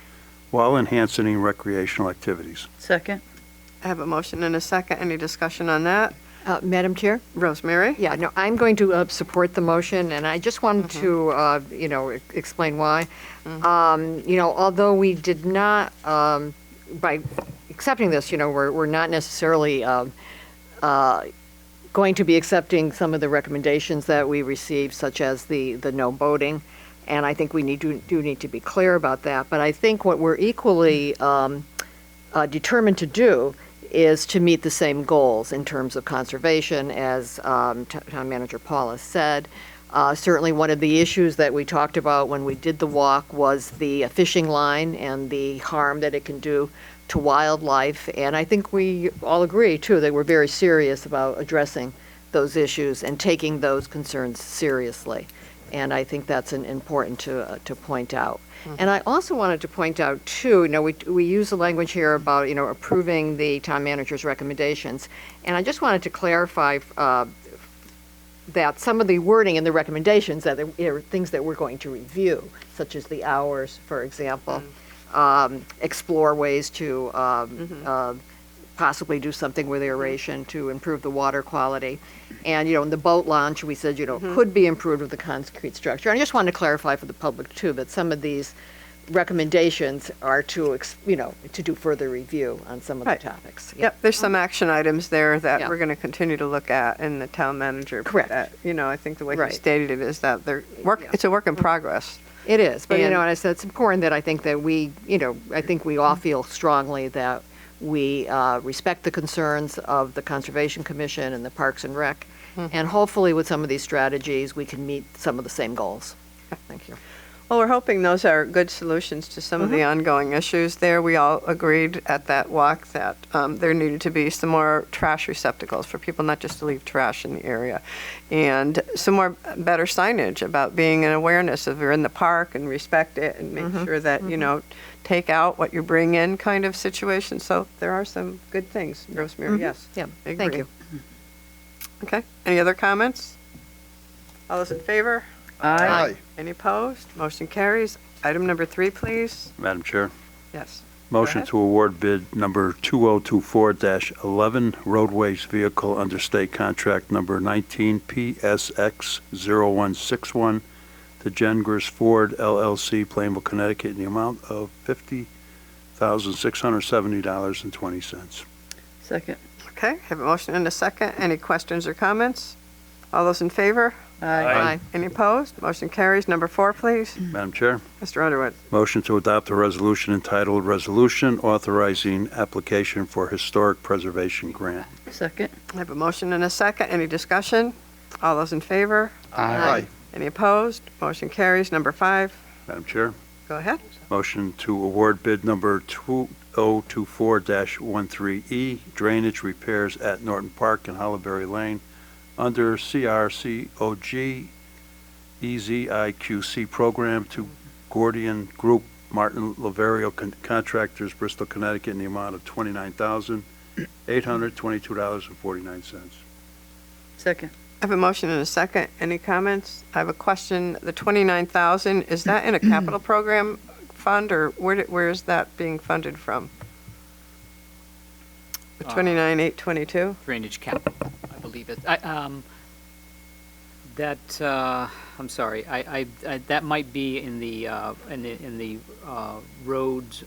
while enhancing recreational activities. Second. I have a motion and a second. Any discussion on that? Madam Chair? Rosemary? Yeah, no, I'm going to support the motion, and I just wanted to, explain why. Although we did not, by accepting this, we're not necessarily going to be accepting some of the recommendations that we received, such as the no boating, and I think we do need to be clear about that. But I think what we're equally determined to do is to meet the same goals in terms of conservation, as Town Manager Paula said. Certainly one of the issues that we talked about when we did the walk was the fishing line and the harm that it can do to wildlife. And I think we all agree, too, that we're very serious about addressing those issues and taking those concerns seriously. And I think that's important to point out. And I also wanted to point out, too, we use the language here about, approving the town manager's recommendations. And I just wanted to clarify that some of the wording in the recommendations that are things that we're going to review, such as the hours, for example, explore ways to possibly do something with aeration to improve the water quality. And, in the boat launch, we said, could be improved with the concrete structure. And I just wanted to clarify for the public, too, that some of these recommendations are to do further review on some of the topics. Yep, there's some action items there that we're going to continue to look at in the town manager. Correct. I think the way he stated it is that it's a work in progress. It is, but, and I said it's important that I think that we all feel strongly that we respect the concerns of the Conservation Commission and the Parks and Rec, and hopefully with some of these strategies, we can meet some of the same goals. Thank you. Well, we're hoping those are good solutions to some of the ongoing issues there. We all agreed at that walk that there needed to be some more trash receptacles for people not just to leave trash in the area. And some more better signage about being an awareness of you're in the park and respect it and make sure that, you know, take out what you bring in kind of situation. So there are some good things. Rosemary, yes. Yeah, I thank agree. you. Okay, any other comments? All those in favor? Aye. Any opposed? Motion carries. Item number 3, please. Madam Chair, Yes. motion ahead. to award bid number 2024-11 roadways vehicle under state contract number 19 PSX0161 to Gengers Ford LLC, Plainville, Connecticut, in the amount of $50,670.20. Second. Okay, have a motion and a second. Any questions or comments? All those in favor? Aye. Any opposed? Motion carries. Number 4, please. Madam Chair, Mr. Underwood. motion to adopt a resolution entitled Resolution Authorizing Application for Historic Preservation Grant. Second. I have a motion and a second. Any discussion? All those in favor? Aye. Any opposed? Motion carries. Number 5. Madam Chair, Go ahead. motion to award bid number 2024-13E drainage repairs at Norton Park and Hollyberry Lane under CRCOG EZIQC program to Gordian Group, Martin Laverio Contractors, Bristol, Connecticut, in the amount of $29,822.49. Second. I have a motion and a second. Any comments? I have a question. The 29,000, is that in a capital program fund, or where is that being funded from? The 29,822? Drainage capital, I believe it. I'm sorry, that might be in the roads,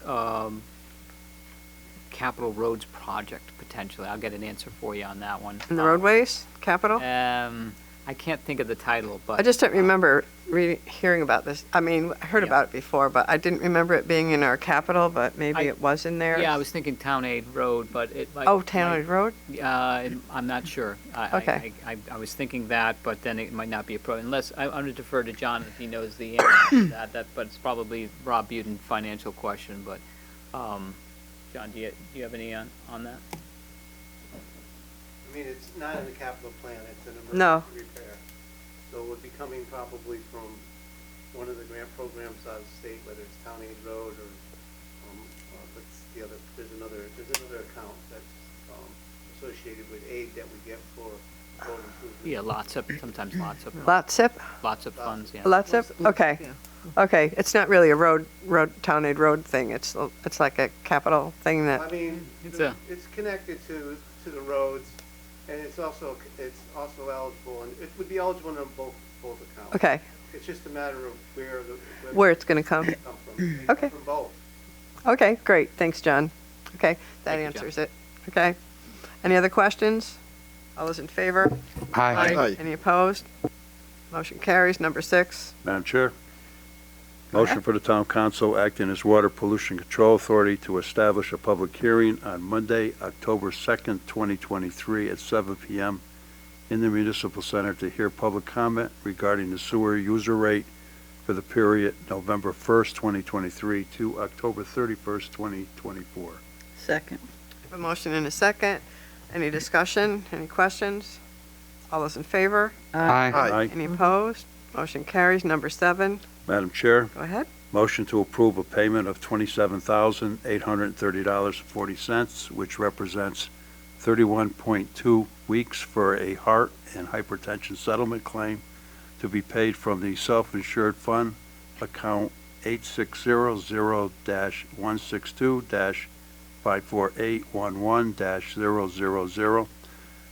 capital roads project, potentially. I'll get an answer for you on that one. In the roadways, capital? I can't think of the title, but. I just don't remember hearing about this. I mean, I heard about it before, but I didn't remember it being in our capital, but maybe it was in there. Yeah, I was thinking Town Aid Road, but it might. Oh, Town Aid Road? I'm not sure. Okay. I was thinking that, but then it might not be appropriate, unless, I'm going to defer to John if he knows the answer to that, but it's probably Rob Buden financial question, but, John, do you have any on that? I mean, it's not in the capital plan, it's an No. emergency repair. So it would be coming probably from one of the grant programs out of the state, whether it's Town Aid Road or what's the other, there's another account that's associated with aid that we get for road improvement. Yeah, sometimes lots of. LOTSIP? Lots of funds, yeah. LOTSIP? Okay. Okay, it's not really a Town Aid Road thing. It's like a capital thing I that, mean, It's it's connected to the roads, and it's also eligible, and it would be eligible in both accounts. okay, It's just a matter of where it's going to come. from. They come Okay. from both. Okay, great. Thanks, John. Okay, that Thank you, answers it. Okay. Any other questions? All those in favor? Aye. Any opposed? Motion carries. Number 6. Madam Chair, motion for the Town Council acting as Water Pollution Control Authority to establish a public hearing on Monday, October 2nd, 2023 at 7 p.m. in the Municipal Center to hear public comment regarding the sewer user rate for the period November 1st, 2023 to October 31st, 2024. Second. A motion and a second. Any discussion? Any questions? All those in favor? Aye. Any opposed? Motion carries. Number 7. Madam Chair, Go ahead. motion to approve a payment of $27,830.40, which represents 31.2 weeks for a heart and hypertension settlement claim to be paid from the self-insured fund account 8600-162-54811-000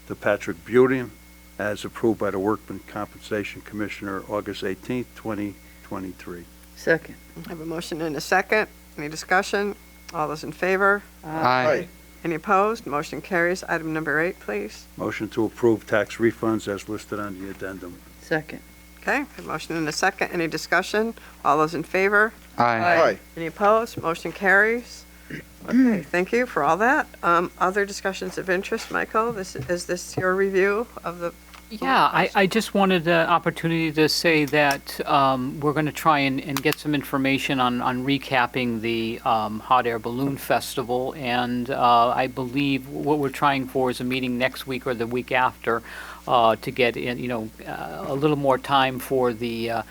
to Patrick Buden, as approved by the Workman Compensation Commissioner August 18th, 2023. Second. I have a motion and a second. Any discussion? All those in favor? Aye. Any opposed? Motion carries. Item number 8, please. Motion to approve tax refunds as listed on the addendum. Second. Okay, a motion and a second. Any discussion? All those in favor? Aye. Any opposed? Motion carries. Okay, thank you for all that. Other discussions of interest, Michael? Is this your review of the Yeah, I just wanted the opportunity to say that we're going to try and get some information on recapping the Hot Air Balloon Festival, and I believe what we're trying for is a meeting next week or the week after to get in, a little more time for the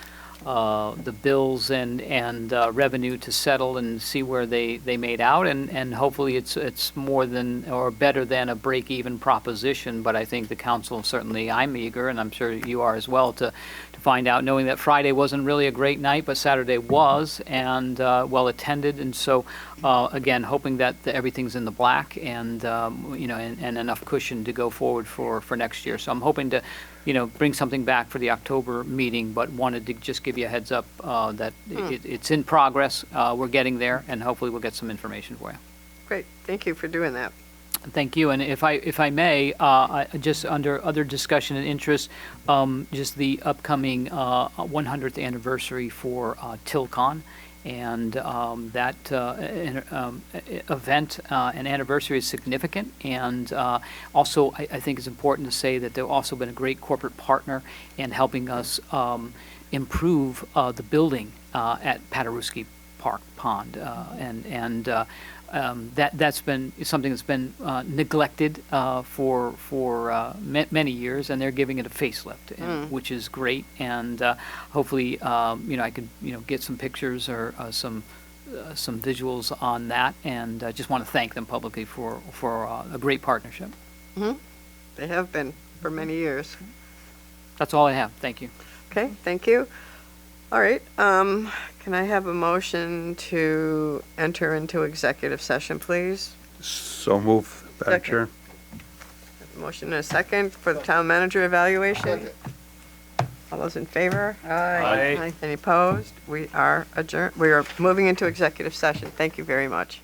bills and revenue to settle and see where they made out, and hopefully it's more than or better than a break-even proposition. But I think the council, certainly I'm eager, and I'm sure you are as well, to find out, knowing that Friday wasn't really a great night, but Saturday was, and well attended, and so again, hoping that everything's in the black and and enough cushion to go forward for next year. So I'm hoping to bring something back for the October meeting, but wanted to just give you a heads up that it's in progress. We're getting there, and hopefully we'll get some information for you. Great, thank you for doing that. Thank you, and if I may, just under other discussion and interest, just the upcoming 100th anniversary for TILCON. And that event and anniversary is significant, and also I think it's important to say that they've also been a great corporate partner in helping us improve the building at Paderewski Park Pond, that's been something that's been neglected for many years, and they're giving it a facelift, which is great. And hopefully, I could get some pictures or some visuals on that, and just want to thank them publicly for a great partnership. They have been for many years. That's all I have. Thank you. Okay, thank you. All right, can I have a motion to enter into executive session, please? So move, Madam Second. Chair. Motion and a second for the town manager evaluation. All those in favor? Aye. Any opposed? We are adjourned. We are moving into executive session. Thank you very much.